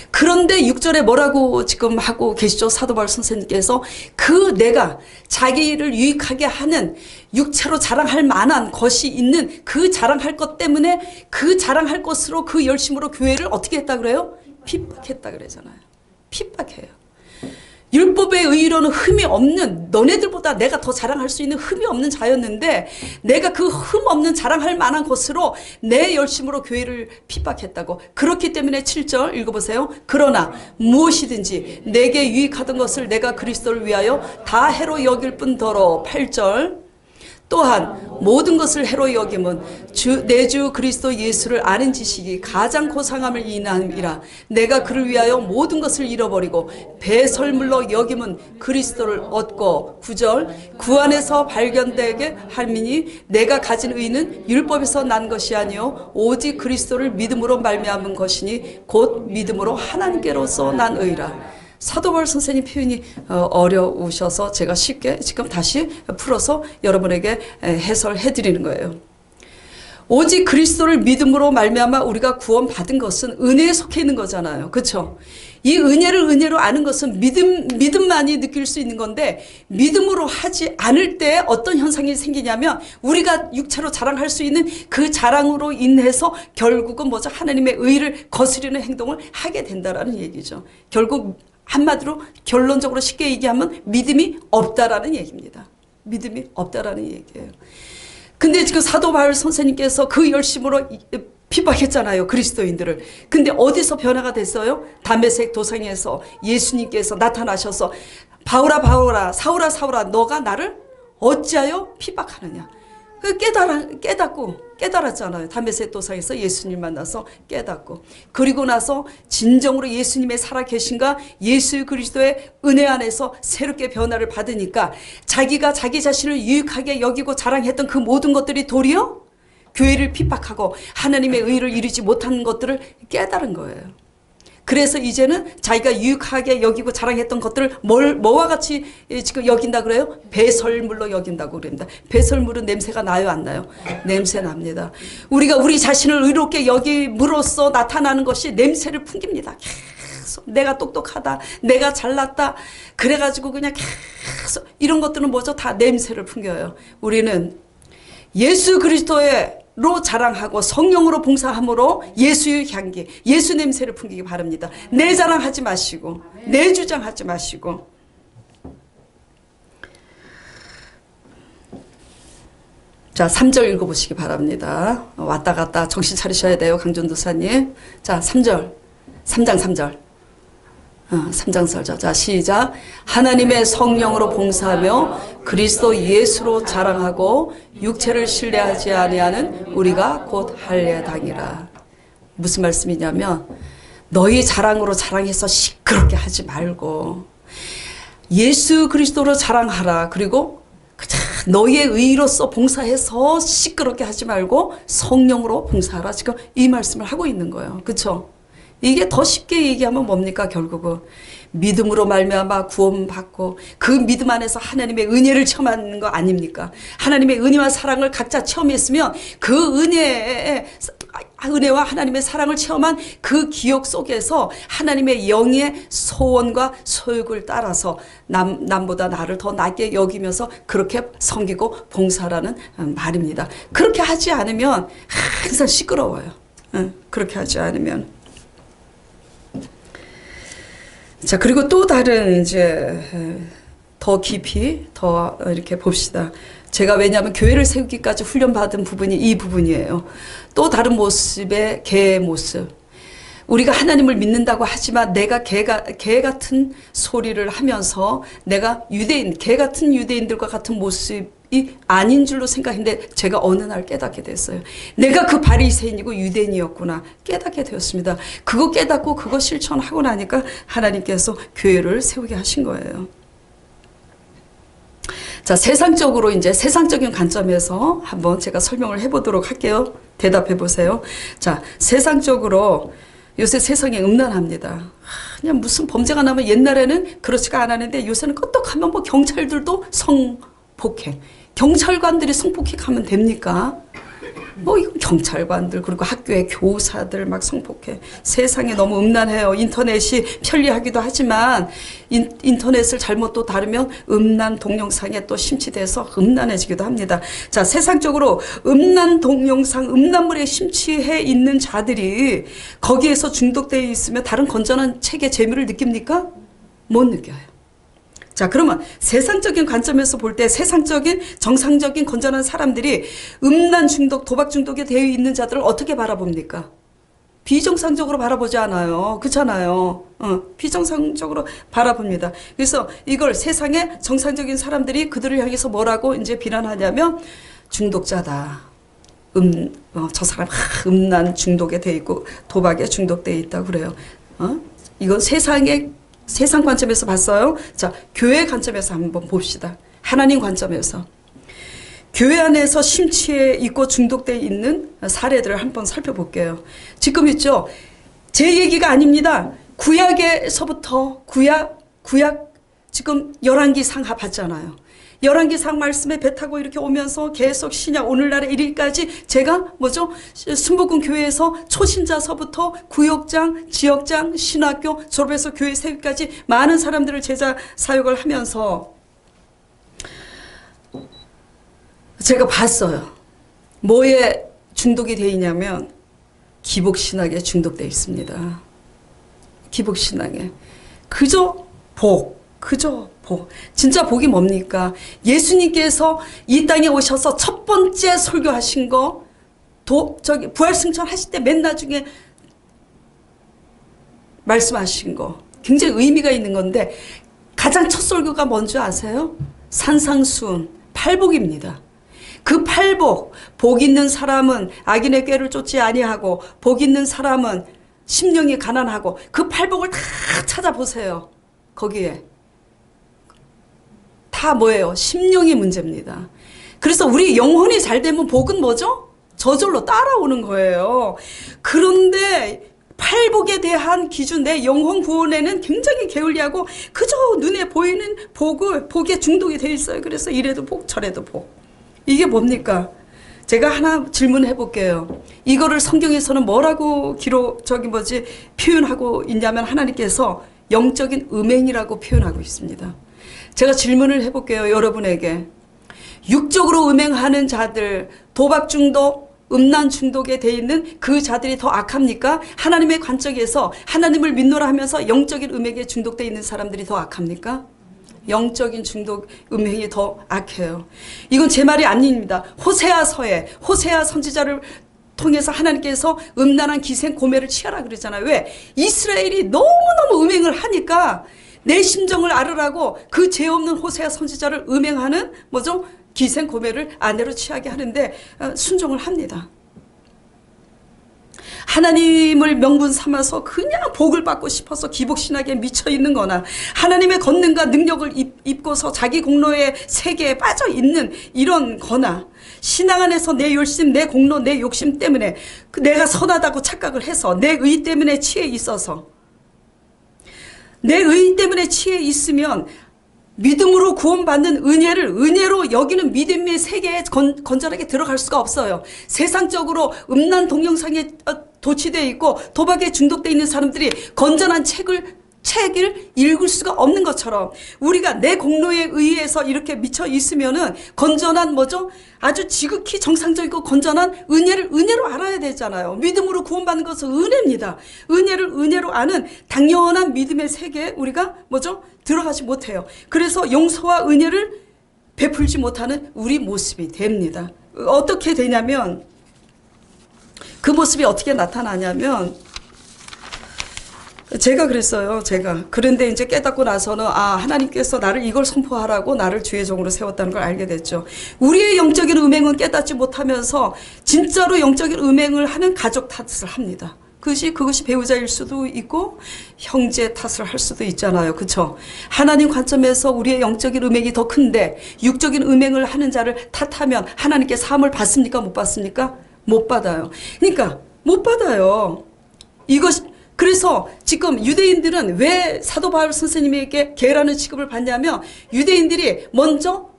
그런데 6절에 뭐라고 지금 하고 계시죠? 사도 바울 선생님께서 그 내가 자기를 유익하게 하는 육체로 자랑할 만한 것이 있는 그 자랑할 것 때문에 그 자랑할 것으로 그 열심으로 교회를 어떻게 했다 그래요? 핍박했다 그러잖아요. 핍박해요. 율법의 의로는 흠이 없는 너네들보다 내가 더 자랑할 수 있는 흠이 없는 자였는데 내가 그 흠 없는 자랑할 만한 것으로 내 열심으로 교회를 핍박했다고. 그렇기 때문에 7절 읽어보세요. 그러나 무엇이든지 내게 유익하던 것을 내가 그리스도를 위하여 다 해로 여길 뿐더러 8절 또한 모든 것을 해로 여김은 내 주 그리스도 예수를 아는 지식이 가장 고상함을 인함이라. 내가 그를 위하여 모든 것을 잃어버리고 배설물로 여김은 그리스도를 얻고 9절 그 안에서 발견되게 할미니 내가 가진 의는 율법에서 난 것이 아니요 오직 그리스도를 믿음으로 말미암은 것이니 곧 믿음으로 하나님께로서 난 의라. 사도 바울 선생님 표현이 어려우셔서 제가 쉽게 지금 다시 풀어서 여러분에게 해설해 드리는 거예요. 오직 그리스도를 믿음으로 말미암아 우리가 구원받은 것은 은혜에 속해 있는 거잖아요. 그렇죠? 이 은혜를 은혜로 아는 것은 믿음만이 느낄 수 있는 건데 믿음으로 하지 않을 때 어떤 현상이 생기냐면 우리가 육체로 자랑할 수 있는 그 자랑으로 인해서 결국은 뭐죠? 하나님의 의를 거스르는 행동을 하게 된다라는 얘기죠. 결국 한마디로 결론적으로 쉽게 얘기하면 믿음이 없다라는 얘기입니다. 믿음이 없다라는 얘기예요. 근데 지금 사도 바울 선생님께서 그 열심으로 핍박했잖아요. 그리스도인들을. 근데 어디서 변화가 됐어요? 다메섹 도상에서 예수님께서 나타나셔서 바울아 바울아 사울아 사울아 너가 나를 어찌하여 핍박하느냐. 깨달았잖아요. 다메섹 도상에서 예수님 만나서 깨닫고. 그리고 나서 진정으로 예수님의 살아계신가 예수 그리스도의 은혜 안에서 새롭게 변화를 받으니까 자기가 자기 자신을 유익하게 여기고 자랑했던 그 모든 것들이 도리어 교회를 핍박하고 하나님의 의를 이루지 못하는 것들을 깨달은 거예요. 그래서 이제는 자기가 유익하게 여기고 자랑했던 것들을 뭐와 같이 지금 여긴다 그래요? 배설물로 여긴다고 그럽니다. 배설물은 냄새가 나요, 안 나요? 냄새 납니다. 우리가 우리 자신을 의롭게 여김으로써 나타나는 것이 냄새를 풍깁니다. 계속 내가 똑똑하다, 내가 잘났다. 그래가지고 그냥 계속 이런 것들은 뭐죠? 다 냄새를 풍겨요. 우리는 예수 그리스도로 자랑하고 성령으로 봉사함으로 예수의 향기, 예수 냄새를 풍기기 바랍니다. 내 자랑하지 마시고 내 주장하지 마시고. 자, 3절 읽어보시기 바랍니다. 왔다 갔다 정신 차리셔야 돼요, 강전도사님. 자, 3절 3장 3절 3장 4절. 자, 시작. 하나님의 성령으로 봉사하며 그리스도 예수로 자랑하고 육체를 신뢰하지 아니하는 우리가 곧 할례당이라. 무슨 말씀이냐면 너희 자랑으로 자랑해서 시끄럽게 하지 말고 예수 그리스도로 자랑하라. 그리고 너희의 의로서 봉사해서 시끄럽게 하지 말고 성령으로 봉사하라. 지금 이 말씀을 하고 있는 거예요. 그렇죠? 이게 더 쉽게 얘기하면 뭡니까? 결국은 믿음으로 말미암아 구원받고 그 믿음 안에서 하나님의 은혜를 체험하는 거 아닙니까? 하나님의 은혜와 사랑을 각자 체험했으면 그 은혜와 하나님의 사랑을 체험한 그 기억 속에서 하나님의 영의 소원과 소욕을 따라서 남보다 나를 더 낫게 여기면서 그렇게 섬기고 봉사라는 말입니다. 그렇게 하지 않으면 항상 시끄러워요. 그렇게 하지 않으면. 자, 그리고 또 다른 더 깊이 더 이렇게 봅시다. 제가 왜냐하면 교회를 세우기까지 훈련받은 부분이 이 부분이에요. 또 다른 모습의 개의 모습. 우리가 하나님을 믿는다고 하지만 내가 개 같은 소리를 하면서 내가 개 같은 유대인들과 같은 모습이 아닌 줄로 생각했는데 제가 어느 날 깨닫게 됐어요. 내가 그 바리새인이고 유대인이었구나 깨닫게 되었습니다. 그거 깨닫고 그거 실천하고 나니까 하나님께서 교회를 세우게 하신 거예요. 자, 세상적으로 이제 세상적인 관점에서 한번 제가 설명을 해보도록 할게요. 대답해 보세요. 자, 세상적으로 요새 세상이 음란합니다. 그냥 무슨 범죄가 나면 옛날에는 그렇지가 않았는데 요새는 껐떡하면 뭐 경찰들도 성폭행. 경찰관들이 성폭행하면 됩니까? 뭐 이거 경찰관들 그리고 학교의 교사들 막 성폭행. 세상에 너무 음란해요. 인터넷이 편리하기도 하지만 인터넷을 잘못 또 다루면 음란 동영상에 또 심취돼서 음란해지기도 합니다. 자, 세상적으로 음란 동영상, 음란물에 심취해 있는 자들이 거기에서 중독되어 있으면 다른 건전한 책의 재미를 느낍니까? 못 느껴요. 자, 그러면 세상적인 관점에서 볼 때 세상적인 정상적인 건전한 사람들이 음란 중독, 도박 중독에 되어 있는 자들을 어떻게 바라봅니까? 비정상적으로 바라보지 않아요. 그렇잖아요. 비정상적으로 바라봅니다. 그래서 이걸 세상의 정상적인 사람들이 그들을 향해서 뭐라고 이제 비난하냐면 중독자다. 저 사람 음란 중독에 되어 있고 도박에 중독되어 있다고 그래요. 이건 세상 관점에서 봤어요. 자, 교회 관점에서 한번 봅시다. 하나님 관점에서. 교회 안에서 심취해 있고 중독되어 있는 사례들을 한번 살펴볼게요. 지금 있죠. 제 얘기가 아닙니다. 구약에서부터 구약 지금 열왕기상 봤잖아요. 열왕기상 말씀에 배 타고 이렇게 오면서 계속 신약 오늘날에 이르기까지 제가 뭐죠? 순복음 교회에서 초신자서부터 구역장, 지역장, 신학교 졸업해서 교회 세우기까지 많은 사람들을 제자 사역을 하면서 제가 봤어요. 뭐에 중독이 되어 있냐면 기복신학에 중독되어 있습니다. 기복신학에. 그저 복. 진짜 복이 뭡니까? 예수님께서 이 땅에 오셔서 첫 번째 설교하신 거, 부활승천 하실 때 맨 나중에 말씀하신 거, 굉장히 의미가 있는 건데, 가장 첫 설교가 뭔지 아세요? 산상수훈, 팔복입니다. 그 팔복, 복 있는 사람은 악인의 꾀를 쫓지 아니하고, 복 있는 사람은 심령이 가난하고, 그 팔복을 다 찾아보세요. 거기에. 다 뭐예요? 심령이 문제입니다. 그래서 우리 영혼이 잘 되면 복은 뭐죠? 저절로 따라오는 거예요. 그런데 팔복에 대한 기준, 내 영혼 구원에는 굉장히 게을리하고 그저 눈에 보이는 복에 중독이 돼 있어요. 그래서 이래도 복, 저래도 복. 이게 뭡니까? 제가 하나 질문해 볼게요. 이거를 성경에서는 뭐라고 표현하고 있냐면 하나님께서 영적인 음행이라고 표현하고 있습니다. 제가 질문을 해볼게요. 여러분에게. 육적으로 음행하는 자들, 도박 중독, 음란 중독에 돼 있는 그 자들이 더 악합니까? 하나님의 관점에서 하나님을 믿노라 하면서 영적인 음행에 중독되어 있는 사람들이 더 악합니까? 영적인 중독, 음행이 더 악해요. 이건 제 말이 아닙니다. 호세아 선지자를 통해서 하나님께서 음란한 기생 고매를 취하라 그러잖아요. 왜? 이스라엘이 너무너무 음행을 하니까 내 심정을 알으라고 그 죄 없는 호세아 선지자를 음행하는 뭐죠? 기생 고매를 아내로 취하게 하는데 순종을 합니다. 하나님을 명분 삼아서 그냥 복을 받고 싶어서 기복신학에 미쳐 있는 거나 하나님의 권능과 능력을 입고서 자기 공로의 세계에 빠져 있는 이런 거나 신앙 안에서 내 열심, 내 공로, 내 욕심 때문에 내가 선하다고 착각을 해서 내 의 때문에 취해 있어서 내 의 때문에 취해 있으면 믿음으로 구원받는 은혜로 여기는 믿음의 세계에 건전하게 들어갈 수가 없어요. 세상적으로 음란 동영상에 도취되어 있고 도박에 중독되어 있는 사람들이 건전한 책을 책을 읽을 수가 없는 것처럼 우리가 내 공로에 의해서 이렇게 미쳐 있으면은 건전한 뭐죠? 아주 지극히 정상적이고 건전한 은혜를 은혜로 알아야 되잖아요. 믿음으로 구원받는 것은 은혜입니다. 은혜를 은혜로 아는 당연한 믿음의 세계에 우리가 뭐죠? 들어가지 못해요. 그래서 용서와 은혜를 베풀지 못하는 우리 모습이 됩니다. 어떻게 되냐면 그 모습이 어떻게 나타나냐면 제가 그랬어요. 그런데 이제 깨닫고 나서는 하나님께서 나를 이걸 선포하라고 나를 주의 종으로 세웠다는 걸 알게 됐죠. 우리의 영적인 음행은 깨닫지 못하면서 진짜로 영적인 음행을 하는 가족 탓을 합니다. 그것이 배우자일 수도 있고 형제 탓을 할 수도 있잖아요. 그렇죠? 하나님 관점에서 우리의 영적인 음행이 더 큰데 육적인 음행을 하는 자를 탓하면 하나님께 사함을 받습니까? 못 받습니까? 못 받아요. 그러니까 못 받아요. 그래서 지금 유대인들은 왜 사도 바울 선생님에게 개라는 취급을 받냐면 유대인들이 먼저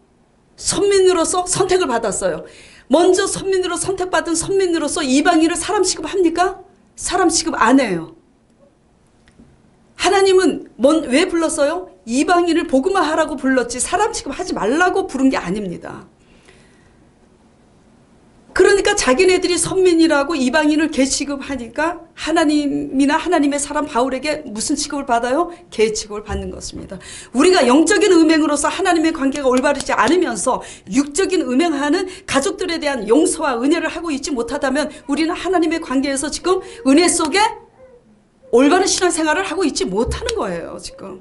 선민으로서 선택을 받았어요. 먼저 선민으로 선택받은 선민으로서 이방인을 사람 취급합니까? 사람 취급 안 해요. 하나님은 왜 불렀어요? 이방인을 복음화하라고 불렀지 사람 취급하지 말라고 부른 게 아닙니다. 그러니까 자기네들이 선민이라고 이방인을 개 취급하니까 하나님이나 하나님의 사람 바울에게 무슨 취급을 받아요? 개 취급을 받는 것입니다. 우리가 영적인 음행으로서 하나님의 관계가 올바르지 않으면서 육적인 음행하는 가족들에 대한 용서와 은혜를 하고 있지 못하다면 우리는 하나님의 관계에서 지금 은혜 속에 올바른 신앙생활을 하고 있지 못하는 거예요. 지금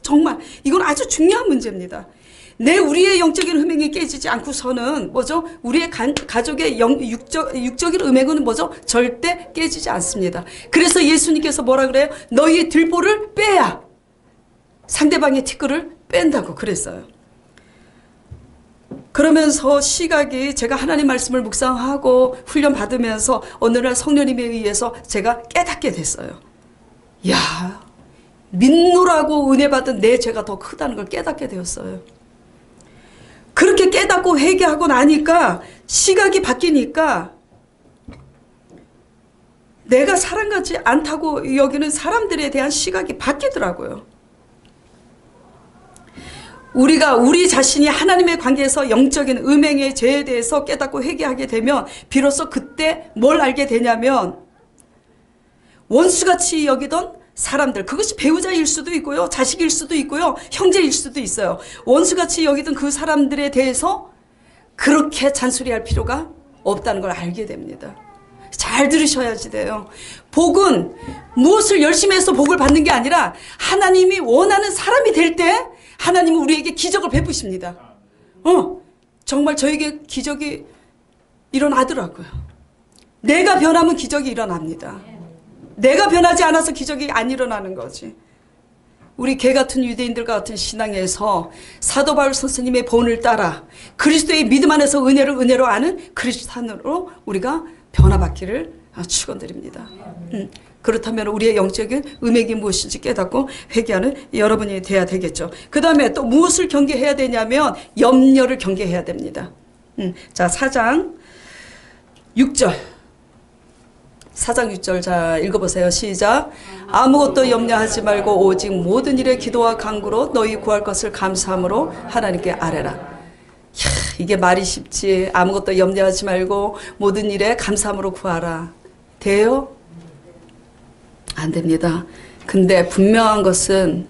정말 이건 아주 중요한 문제입니다. 우리의 영적인 음행이 깨지지 않고서는 뭐죠? 우리의 가족의 육적인 음행은 뭐죠? 절대 깨지지 않습니다. 그래서 예수님께서 뭐라 그래요? 너희의 들보를 빼야 상대방의 티끌을 뺀다고 그랬어요. 그러면서 시각이 제가 하나님 말씀을 묵상하고 훈련 받으면서 어느 날 성령님에 의해서 제가 깨닫게 됐어요. 야, 믿노라고 은혜 받은 내 죄가 더 크다는 걸 깨닫게 되었어요. 그렇게 깨닫고 회개하고 나니까 시각이 바뀌니까 내가 사랑하지 않다고 여기는 사람들에 대한 시각이 바뀌더라고요. 우리 자신이 하나님의 관계에서 영적인 음행의 죄에 대해서 깨닫고 회개하게 되면 비로소 그때 뭘 알게 되냐면 원수같이 여기던 사람들, 그것이 배우자일 수도 있고요, 자식일 수도 있고요, 형제일 수도 있어요. 원수같이 여기던 그 사람들에 대해서 그렇게 잔소리할 필요가 없다는 걸 알게 됩니다. 잘 들으셔야지 돼요. 복은 무엇을 열심히 해서 복을 받는 게 아니라 하나님이 원하는 사람이 될 때 하나님은 우리에게 기적을 베푸십니다. 정말 저에게 기적이 일어나더라고요. 내가 변하면 기적이 일어납니다. 내가 변하지 않아서 기적이 안 일어나는 거지. 우리 개 같은 유대인들과 같은 신앙에서 사도 바울 선생님의 본을 따라 그리스도의 믿음 안에서 은혜로 아는 그리스도인으로 우리가 변화받기를 축원드립니다. 그렇다면 우리의 영적인 음행이 무엇인지 깨닫고 회개하는 여러분이 돼야 되겠죠. 그 다음에 또 무엇을 경계해야 되냐면 염려를 경계해야 됩니다. 자, 4장 6절. 4장 6절 자 읽어보세요. 시작. 아무것도 염려하지 말고 오직 모든 일에 기도와 간구로 너희 구할 것을 감사함으로 하나님께 아뢰라. 이게 말이 쉽지. 아무것도 염려하지 말고 모든 일에 감사함으로 구하라. 돼요? 안 됩니다. 근데 분명한 것은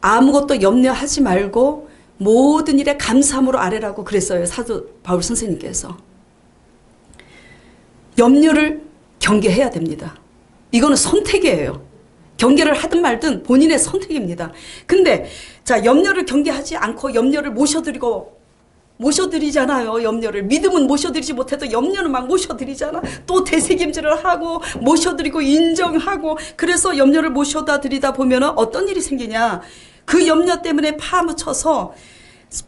아무것도 염려하지 말고 모든 일에 감사함으로 아뢰라고 그랬어요. 사도 바울 선생님께서. 염려를 경계해야 됩니다. 이거는 선택이에요. 경계를 하든 말든 본인의 선택입니다. 근데 자, 염려를 경계하지 않고 염려를 모셔드리잖아요. 염려를. 믿음은 모셔드리지 못해도 염려는 막 모셔드리잖아. 또 되새김질을 하고 모셔드리고 인정하고 그래서 염려를 모셔다 드리다 보면 어떤 일이 생기냐. 그 염려 때문에 파묻혀서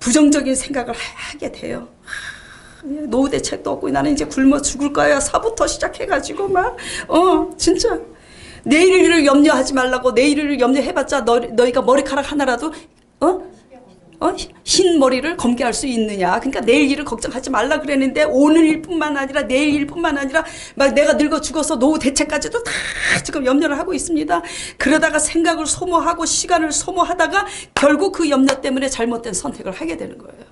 부정적인 생각을 하게 돼요. 노후 대책도 없고 나는 이제 굶어 죽을 거야. 사부터 시작해가지고 막 진짜 내일을 염려하지 말라고. 내일을 염려해봤자 너희가 머리카락 하나라도 흰 머리를 검게 할 수 있느냐. 그러니까 내일 일을 걱정하지 말라 그랬는데 오늘 일뿐만 아니라 내일 일뿐만 아니라 막 내가 늙어 죽어서 노후 대책까지도 다 지금 염려를 하고 있습니다. 그러다가 생각을 소모하고 시간을 소모하다가 결국 그 염려 때문에 잘못된 선택을 하게 되는 거예요.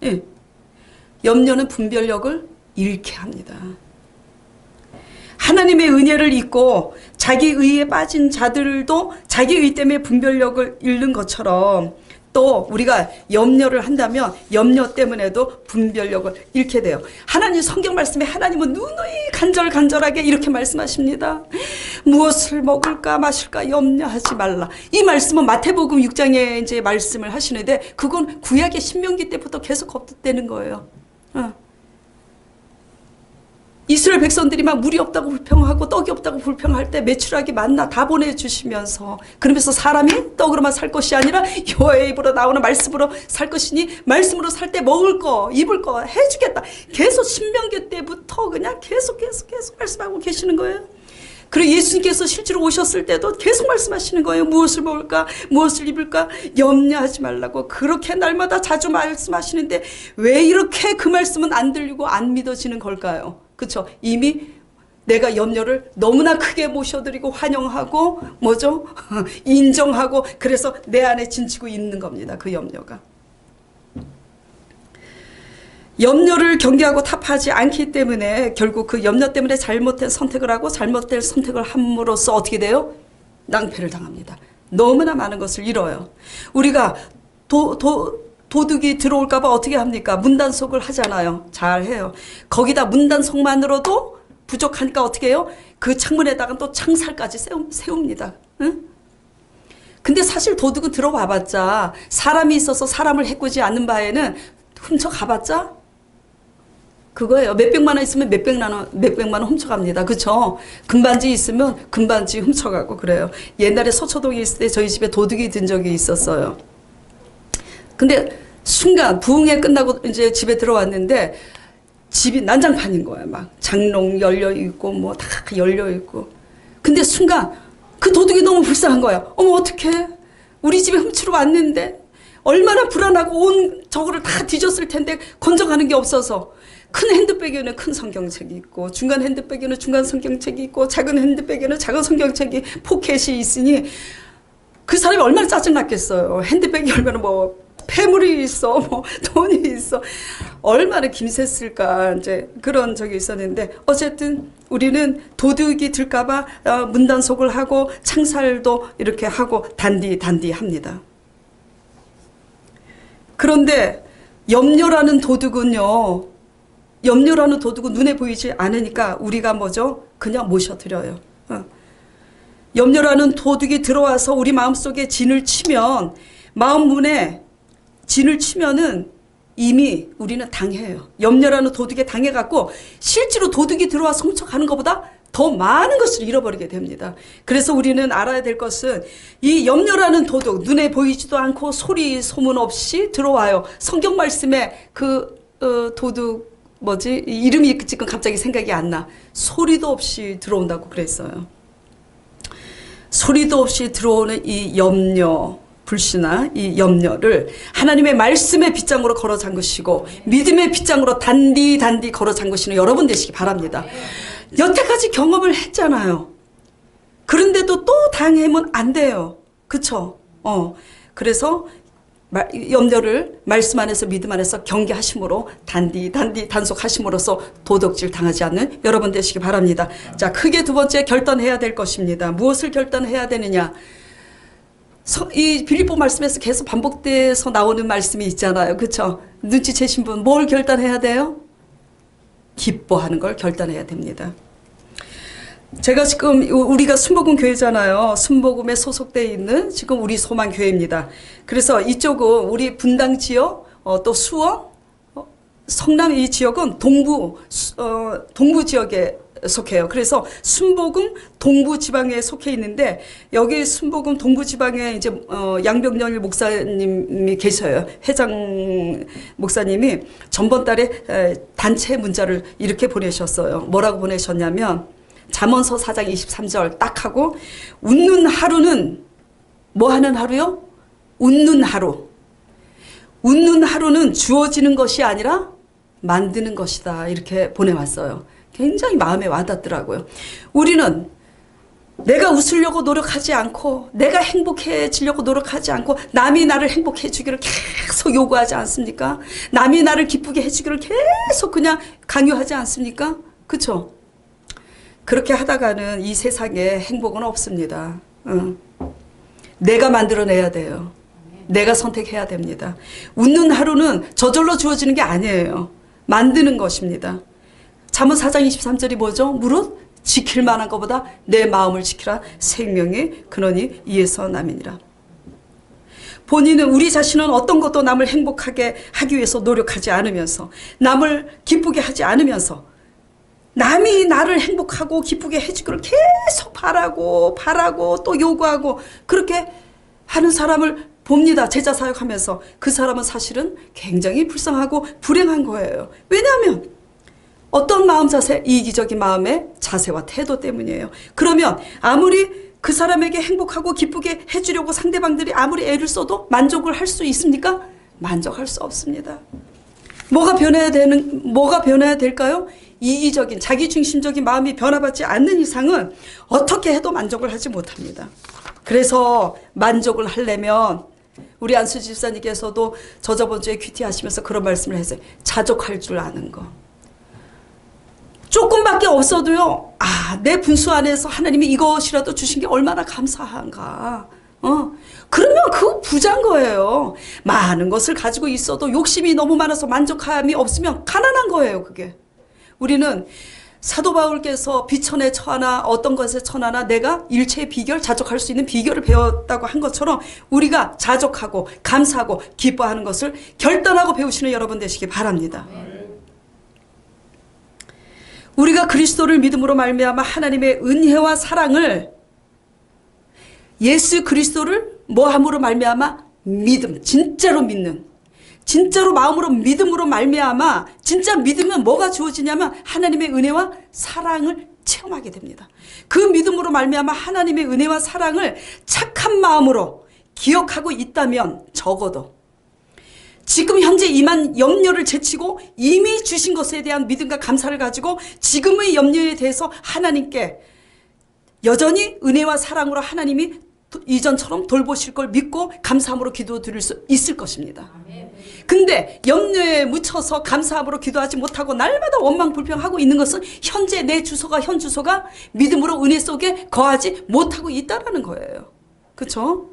예. 염려는 분별력을 잃게 합니다. 하나님의 은혜를 잊고 자기 의에 빠진 자들도 자기 의 때문에 분별력을 잃는 것처럼 또 우리가 염려를 한다면 염려 때문에도 분별력을 잃게 돼요. 하나님 성경 말씀에 하나님은 누누이 간절간절하게 이렇게 말씀하십니다. 무엇을 먹을까 마실까 염려하지 말라. 이 말씀은 마태복음 6장에 이제 말씀을 하시는데 그건 구약의 신명기 때부터 계속 거듭되는 거예요. 이스라엘 백성들이 막 물이 없다고 불평하고 떡이 없다고 불평할 때 메추라기 만나 다 보내주시면서 그러면서 사람이 떡으로만 살 것이 아니라 여호와의 입으로 나오는 말씀으로 살 것이니 말씀으로 살 때 먹을 거 입을 거 해주겠다. 계속 신명기 때부터 그냥 계속 말씀하고 계시는 거예요. 그리고 예수님께서 실제로 오셨을 때도 계속 말씀하시는 거예요. 무엇을 먹을까 무엇을 입을까 염려하지 말라고 그렇게 날마다 자주 말씀하시는데 왜 이렇게 그 말씀은 안 들리고 안 믿어지는 걸까요? 그렇죠. 이미 내가 염려를 너무나 크게 모셔드리고 환영하고 뭐죠? 인정하고 그래서 내 안에 진치고 있는 겁니다. 그 염려가. 염려를 경계하고 타파하지 않기 때문에 결국 그 염려 때문에 잘못된 선택을 하고 잘못된 선택을 함으로써 어떻게 돼요? 낭패를 당합니다. 너무나 많은 것을 잃어요. 우리가 도둑이 들어올까봐 어떻게 합니까? 문단속을 하잖아요. 잘해요. 거기다 문단속만으로도 부족하니까 어떻게 해요? 그 창문에다가 또 창살까지 세웁니다. 응? 근데 사실 도둑은 들어와봤자 사람이 있어서 사람을 해코지 않는 바에는 훔쳐가봤자 그거예요. 몇백만 원 있으면 몇백만 원 훔쳐갑니다. 그쵸? 금반지 있으면 금반지 훔쳐가고 그래요. 옛날에 서초동에 있을 때 저희 집에 도둑이 든 적이 있었어요. 근데 순간 부흥회 끝나고 이제 집에 들어왔는데 집이 난장판인 거야. 막 장롱 열려 있고 뭐 다 열려 있고. 근데 순간 그 도둑이 너무 불쌍한 거야. 어머 어떡해. 우리 집에 훔치러 왔는데 얼마나 불안하고 온 저거를 다 뒤졌을 텐데 건져가는 게 없어서. 큰 핸드백에는 큰 성경책이 있고 중간 핸드백에는 중간 성경책이 있고 작은 핸드백에는 작은 성경책이 포켓이 있으니 그 사람이 얼마나 짜증났겠어요. 핸드백이 열면 뭐 폐물이 있어, 뭐 돈이 있어, 얼마나 김샜을까 이제 그런 적이 있었는데 어쨌든 우리는 도둑이 들까봐 문단속을 하고 창살도 이렇게 하고 단디 합니다. 그런데 염려라는 도둑은 눈에 보이지 않으니까 우리가 뭐죠? 그냥 모셔드려요. 염려라는 도둑이 들어와서 우리 마음속에 진을 치면 마음 문에 진을 치면은 이미 우리는 당해요. 염려라는 도둑에 당해갖고 실제로 도둑이 들어와서 훔쳐가는 것보다 더 많은 것을 잃어버리게 됩니다. 그래서 우리는 알아야 될 것은 이 염려라는 도둑 눈에 보이지도 않고 소리 소문 없이 들어와요. 성경 말씀에 그 도둑 뭐지? 이름이 지금 갑자기 생각이 안 나. 소리도 없이 들어온다고 그랬어요. 소리도 없이 들어오는 이 염려, 불신나 이 염려를 하나님의 말씀의 빗장으로 걸어 잠그시고 믿음의 빗장으로 단디 걸어 잠그시는 여러분 되시기 바랍니다. 여태까지 경험을 했잖아요. 그런데도 또 당하면 안 돼요. 그쵸? 그래서 염려를 말씀 안에서 믿음 안에서 경계하심으로 단속하심으로써 도덕질 당하지 않는 여러분 되시기 바랍니다. 자, 크게 두 번째 결단해야 될 것입니다. 무엇을 결단해야 되느냐? 이 빌립보 말씀에서 계속 반복돼서 나오는 말씀이 있잖아요. 그렇죠? 눈치채신 분 뭘 결단해야 돼요? 기뻐하는 걸 결단해야 됩니다. 제가 지금 우리가 순복음 교회잖아요. 순복음에 소속되어 있는 지금 우리 소망 교회입니다. 그래서 이쪽은 우리 분당 지역, 또 수원, 성남 이 지역은 동부 지역에 속해요. 그래서 순복음 동부 지방에 속해 있는데 여기 순복음 동부 지방에 이제 양병열 목사님이 계셔요. 회장 목사님이 전번 달에 단체 문자를 이렇게 보내셨어요. 뭐라고 보내셨냐면 잠언서 4장 23절 딱 하고 웃는 하루는 뭐 하는 하루요? 웃는 하루. 웃는 하루는 주어지는 것이 아니라 만드는 것이다. 이렇게 보내왔어요. 굉장히 마음에 와닿더라고요. 우리는 내가 웃으려고 노력하지 않고 내가 행복해지려고 노력하지 않고 남이 나를 행복해 주기를 계속 요구하지 않습니까? 남이 나를 기쁘게 해주기를 계속 그냥 강요하지 않습니까? 그렇죠? 그렇게 하다가는 이 세상에 행복은 없습니다. 내가 만들어내야 돼요. 내가 선택해야 됩니다. 웃는 하루는 저절로 주어지는 게 아니에요. 만드는 것입니다. 잠언 4장 23절이 뭐죠? 무릇 지킬 만한 것보다 내 마음을 지키라. 생명의 근원이 이에서 남이니라. 본인은 우리 자신은 어떤 것도 남을 행복하게 하기 위해서 노력하지 않으면서 남을 기쁘게 하지 않으면서 남이 나를 행복하고 기쁘게 해주기를 계속 바라고 또 요구하고 그렇게 하는 사람을 봅니다. 제자 사역하면서 그 사람은 사실은 굉장히 불쌍하고 불행한 거예요. 왜냐하면 어떤 마음 자세? 이기적인 마음의 자세와 태도 때문이에요. 그러면 아무리 그 사람에게 행복하고 기쁘게 해주려고 상대방들이 아무리 애를 써도 만족을 할 수 있습니까? 만족할 수 없습니다. 뭐가 변해야 될까요? 이기적인 자기중심적인 마음이 변화받지 않는 이상은 어떻게 해도 만족을 하지 못합니다. 그래서 만족을 하려면 우리 안수 집사님께서도 저번 주에 큐티 하시면서 그런 말씀을 했어요. 자족할 줄 아는 거. 조금밖에 없어도요. 내 분수 안에서 하나님이 이것이라도 주신 게 얼마나 감사한가. 그러면 그 부자인 거예요. 많은 것을 가지고 있어도 욕심이 너무 많아서 만족함이 없으면 가난한 거예요. 그게. 우리는 사도 바울께서 비천에 처하나 어떤 것에 처하나 내가 일체의 비결, 자족할 수 있는 비결을 배웠다고 한 것처럼 우리가 자족하고 감사하고 기뻐하는 것을 결단하고 배우시는 여러분 되시기 바랍니다. 우리가 그리스도를 믿음으로 말미암아 하나님의 은혜와 사랑을 예수 그리스도를 뭐함으로 말미암아 믿음, 진짜로 믿는, 진짜로 마음으로 믿음으로 말미암아 진짜 믿으면 뭐가 주어지냐면 하나님의 은혜와 사랑을 체험하게 됩니다. 그 믿음으로 말미암아 하나님의 은혜와 사랑을 착한 마음으로 기억하고 있다면 적어도 지금 현재 임한 염려를 제치고 이미 주신 것에 대한 믿음과 감사를 가지고 지금의 염려에 대해서 하나님께 여전히 은혜와 사랑으로 하나님이 이전처럼 돌보실 걸 믿고 감사함으로 기도 드릴 수 있을 것입니다. 근데 염려에 묻혀서 감사함으로 기도하지 못하고 날마다 원망불평하고 있는 것은 현재 내 주소가 현 주소가 믿음으로 은혜 속에 거하지 못하고 있다라는 거예요. 그렇죠?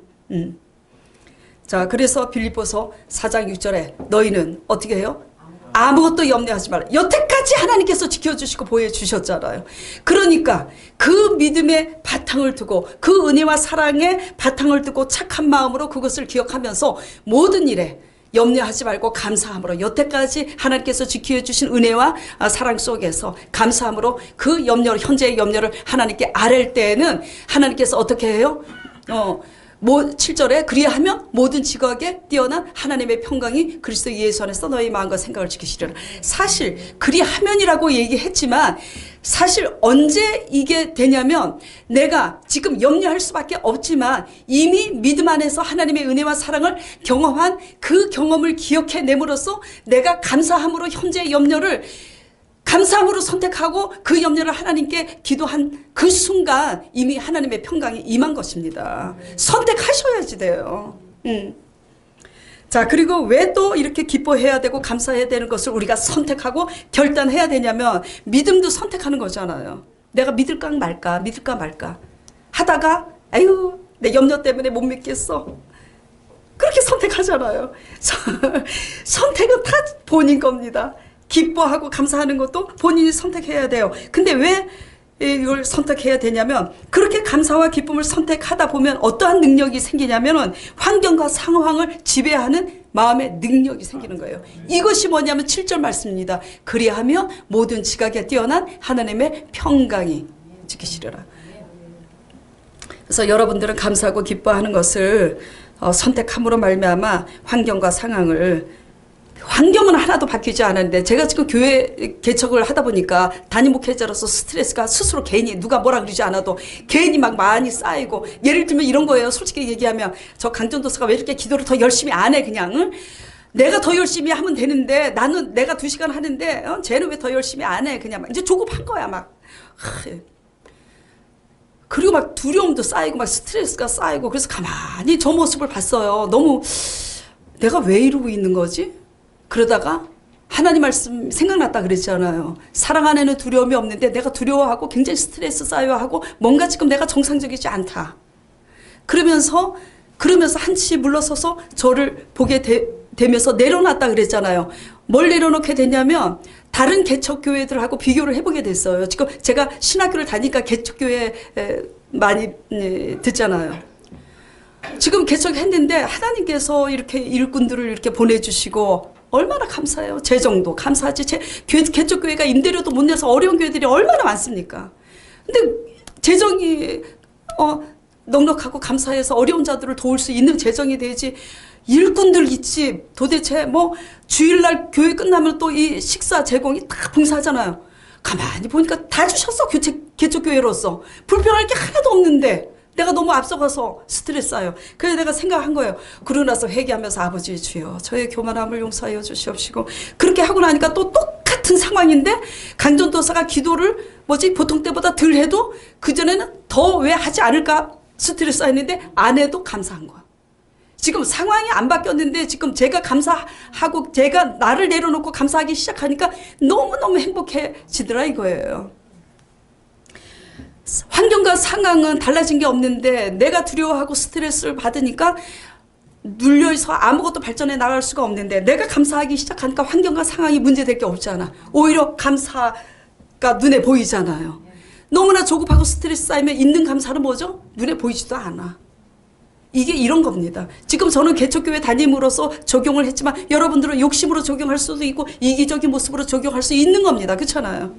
자, 그래서 빌립보서 4장 6절에 너희는 어떻게 해요? 아무것도 염려하지 말라. 여태까지 하나님께서 지켜주시고 보여주셨잖아요. 그러니까 그 믿음의 바탕을 두고 그 은혜와 사랑의 바탕을 두고 착한 마음으로 그것을 기억하면서 모든 일에 염려하지 말고 감사함으로 여태까지 하나님께서 지켜주신 은혜와 사랑 속에서 감사함으로 그 염려를, 현재의 염려를 하나님께 아랠 때에는 하나님께서 어떻게 해요? 7절에 그리하면 모든 지각에 뛰어난 하나님의 평강이 그리스도 예수 안에서 너희 마음과 생각을 지키시리라. 사실 그리하면이라고 얘기했지만 사실 언제 이게 되냐면 내가 지금 염려할 수밖에 없지만 이미 믿음 안에서 하나님의 은혜와 사랑을 경험한 그 경험을 기억해 내므로써 내가 감사함으로 현재의 염려를 감사함으로 선택하고 그 염려를 하나님께 기도한 그 순간 이미 하나님의 평강이 임한 것입니다. 선택하셔야지 돼요. 자, 그리고 왜 또 이렇게 기뻐해야 되고 감사해야 되는 것을 우리가 선택하고 결단해야 되냐면 믿음도 선택하는 거잖아요. 내가 믿을까 말까 하다가 아유 내 염려 때문에 못 믿겠어. 그렇게 선택하잖아요. 선택은 다 본인 겁니다. 기뻐하고 감사하는 것도 본인이 선택해야 돼요. 근데 왜 이걸 선택해야 되냐면 그렇게 감사와 기쁨을 선택하다 보면 어떠한 능력이 생기냐면은 환경과 상황을 지배하는 마음의 능력이 생기는 거예요. 이것이 뭐냐면 7절 말씀입니다. 그리하며 모든 지각에 뛰어난 하나님의 평강이 지키시리라. 그래서 여러분들은 감사하고 기뻐하는 것을 선택함으로 말미암아 환경과 상황을 환경은 하나도 바뀌지 않았는데 제가 지금 교회 개척을 하다 보니까 담임 목회자로서 스트레스가 스스로 괜히 누가 뭐라 그러지 않아도 괜히 막 많이 쌓이고 예를 들면 이런 거예요. 솔직히 얘기하면 저 강전도사가 왜 이렇게 기도를 더 열심히 안 해 그냥 응? 내가 더 열심히 하면 되는데 나는 내가 2시간 하는데 쟤는 왜 더 열심히 안 해? 그냥 막 이제 조급한 거야 막. 그리고 막 두려움도 쌓이고 막 스트레스가 쌓이고 그래서 가만히 저 모습을 봤어요. 너무 내가 왜 이러고 있는 거지? 그러다가 하나님 말씀 생각났다 그랬잖아요. 사랑 안에는 두려움이 없는데 내가 두려워하고 굉장히 스트레스 쌓여하고 뭔가 지금 내가 정상적이지 않다. 그러면서 한치 물러서서 저를 보게 되면서 내려놨다 그랬잖아요. 뭘 내려놓게 됐냐면 다른 개척교회들하고 비교를 해보게 됐어요. 지금 제가 신학교를 다니까 개척교회 많이 듣잖아요. 지금 개척했는데 하나님께서 이렇게 일꾼들을 이렇게 보내주시고 얼마나 감사해요. 재정도 감사하지. 개척교회가 임대료도 못 내서 어려운 교회들이 얼마나 많습니까? 근데 재정이 넉넉하고 감사해서 어려운 자들을 도울 수 있는 재정이 되지. 일꾼들 있지. 도대체 뭐 주일날 교회 끝나면 또 이 식사 제공이 다 봉사하잖아요. 가만히 보니까 다 주셨어. 개척교회로서. 불평할 게 하나도 없는데 내가 너무 앞서가서 스트레스 쌓여. 그래서 내가 생각한 거예요. 그러고 나서 회개하면서 아버지 주여 저의 교만함을 용서하여 주시옵시고 그렇게 하고 나니까 또 똑같은 상황인데 강전도사가 기도를 보통 때보다 덜 해도 그전에는 더 왜 하지 않을까 스트레스 쌓였는데 안 해도 감사한 거야. 지금 상황이 안 바뀌었는데 지금 제가 감사하고 제가 나를 내려놓고 감사하기 시작하니까 너무너무 행복해지더라 이거예요. 환경과 상황은 달라진 게 없는데 내가 두려워하고 스트레스를 받으니까 눌려서 아무것도 발전해 나갈 수가 없는데 내가 감사하기 시작하니까 환경과 상황이 문제될 게 없잖아. 오히려 감사가 눈에 보이잖아요. 너무나 조급하고 스트레스 쌓이면 있는 감사는 뭐죠? 눈에 보이지도 않아. 이게 이런 겁니다. 지금 저는 개척교회 다님으로서 적용을 했지만 여러분들은 욕심으로 적용할 수도 있고 이기적인 모습으로 적용할 수 있는 겁니다. 그렇잖아요.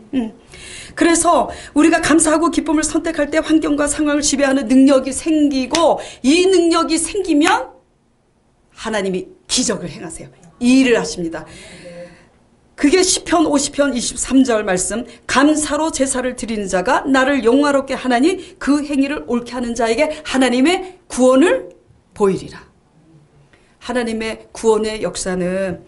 그래서 우리가 감사하고 기쁨을 선택할 때 환경과 상황을 지배하는 능력이 생기고 이 능력이 생기면 하나님이 기적을 행하세요. 이 일을 하십니다. 그게 시편 50편 23절 말씀. 감사로 제사를 드리는 자가 나를 영화롭게 하나니 그 행위를 옳게 하는 자에게 하나님의 구원을 보이리라. 하나님의 구원의 역사는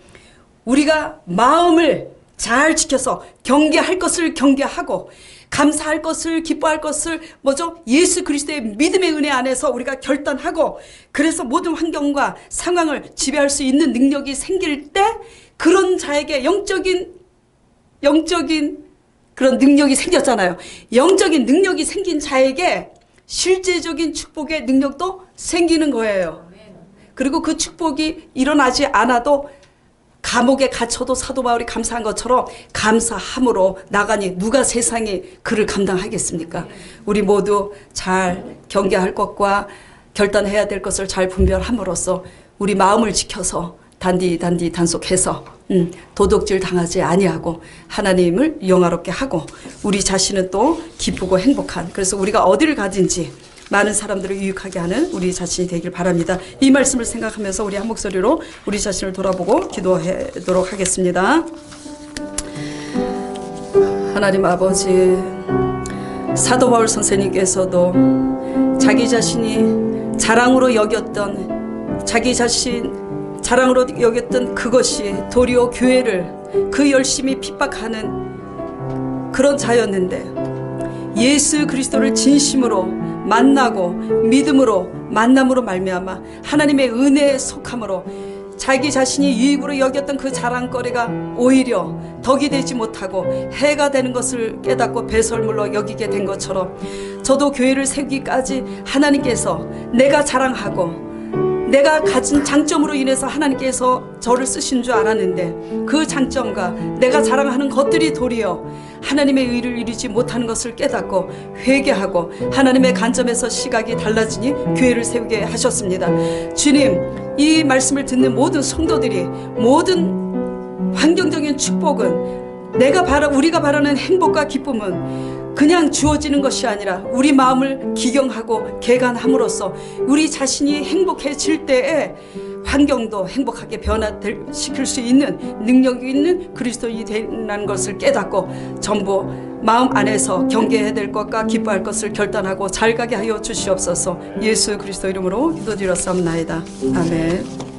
우리가 마음을 잘 지켜서 경계할 것을 경계하고 감사할 것을 기뻐할 것을 예수 그리스도의 믿음의 은혜 안에서 우리가 결단하고 그래서 모든 환경과 상황을 지배할 수 있는 능력이 생길 때 그런 자에게 영적인 그런 능력이 생겼잖아요. 영적인 능력이 생긴 자에게 실제적인 축복의 능력도 생기는 거예요. 그리고 그 축복이 일어나지 않아도 감옥에 갇혀도 사도 바울이 감사한 것처럼 감사함으로 나가니 누가 세상에 그를 감당하겠습니까? 우리 모두 잘 경계할 것과 결단해야 될 것을 잘 분별함으로써 우리 마음을 지켜서 단속해서 도둑질 당하지 아니하고 하나님을 영화롭게 하고 우리 자신은 또 기쁘고 행복한 그래서 우리가 어디를 가든지 많은 사람들을 유익하게 하는 우리 자신이 되길 바랍니다. 이 말씀을 생각하면서 우리 한 목소리로 우리 자신을 돌아보고 기도하도록 하겠습니다. 하나님 아버지, 사도 바울 선생님께서도 자기 자신이 자랑으로 여겼던 그것이 도리어 교회를 그 열심히 핍박하는 그런 자였는데 예수 그리스도를 진심으로 만나고 믿음으로 만남으로 말미암아 하나님의 은혜에 속함으로 자기 자신이 유익으로 여겼던 그 자랑거리가 오히려 덕이 되지 못하고 해가 되는 것을 깨닫고 배설물로 여기게 된 것처럼 저도 교회를 세우기까지 하나님께서 내가 자랑하고 내가 가진 장점으로 인해서 하나님께서 저를 쓰신 줄 알았는데 그 장점과 내가 자랑하는 것들이 도리어 하나님의 의를 이루지 못하는 것을 깨닫고 회개하고 하나님의 관점에서 시각이 달라지니 교회를 세우게 하셨습니다. 주님, 이 말씀을 듣는 모든 성도들이 모든 환경적인 축복은 우리가 바라는 행복과 기쁨은 그냥 주어지는 것이 아니라 우리 마음을 기경하고 개간함으로써 우리 자신이 행복해질 때에 환경도 행복하게 변화시킬 수 있는 능력이 있는 그리스도인이 되는 것을 깨닫고 전부 마음 안에서 경계해야 될 것과 기뻐할 것을 결단하고 잘 가게 하여 주시옵소서. 예수 그리스도 이름으로 기도드렸사옵나이다. 아멘.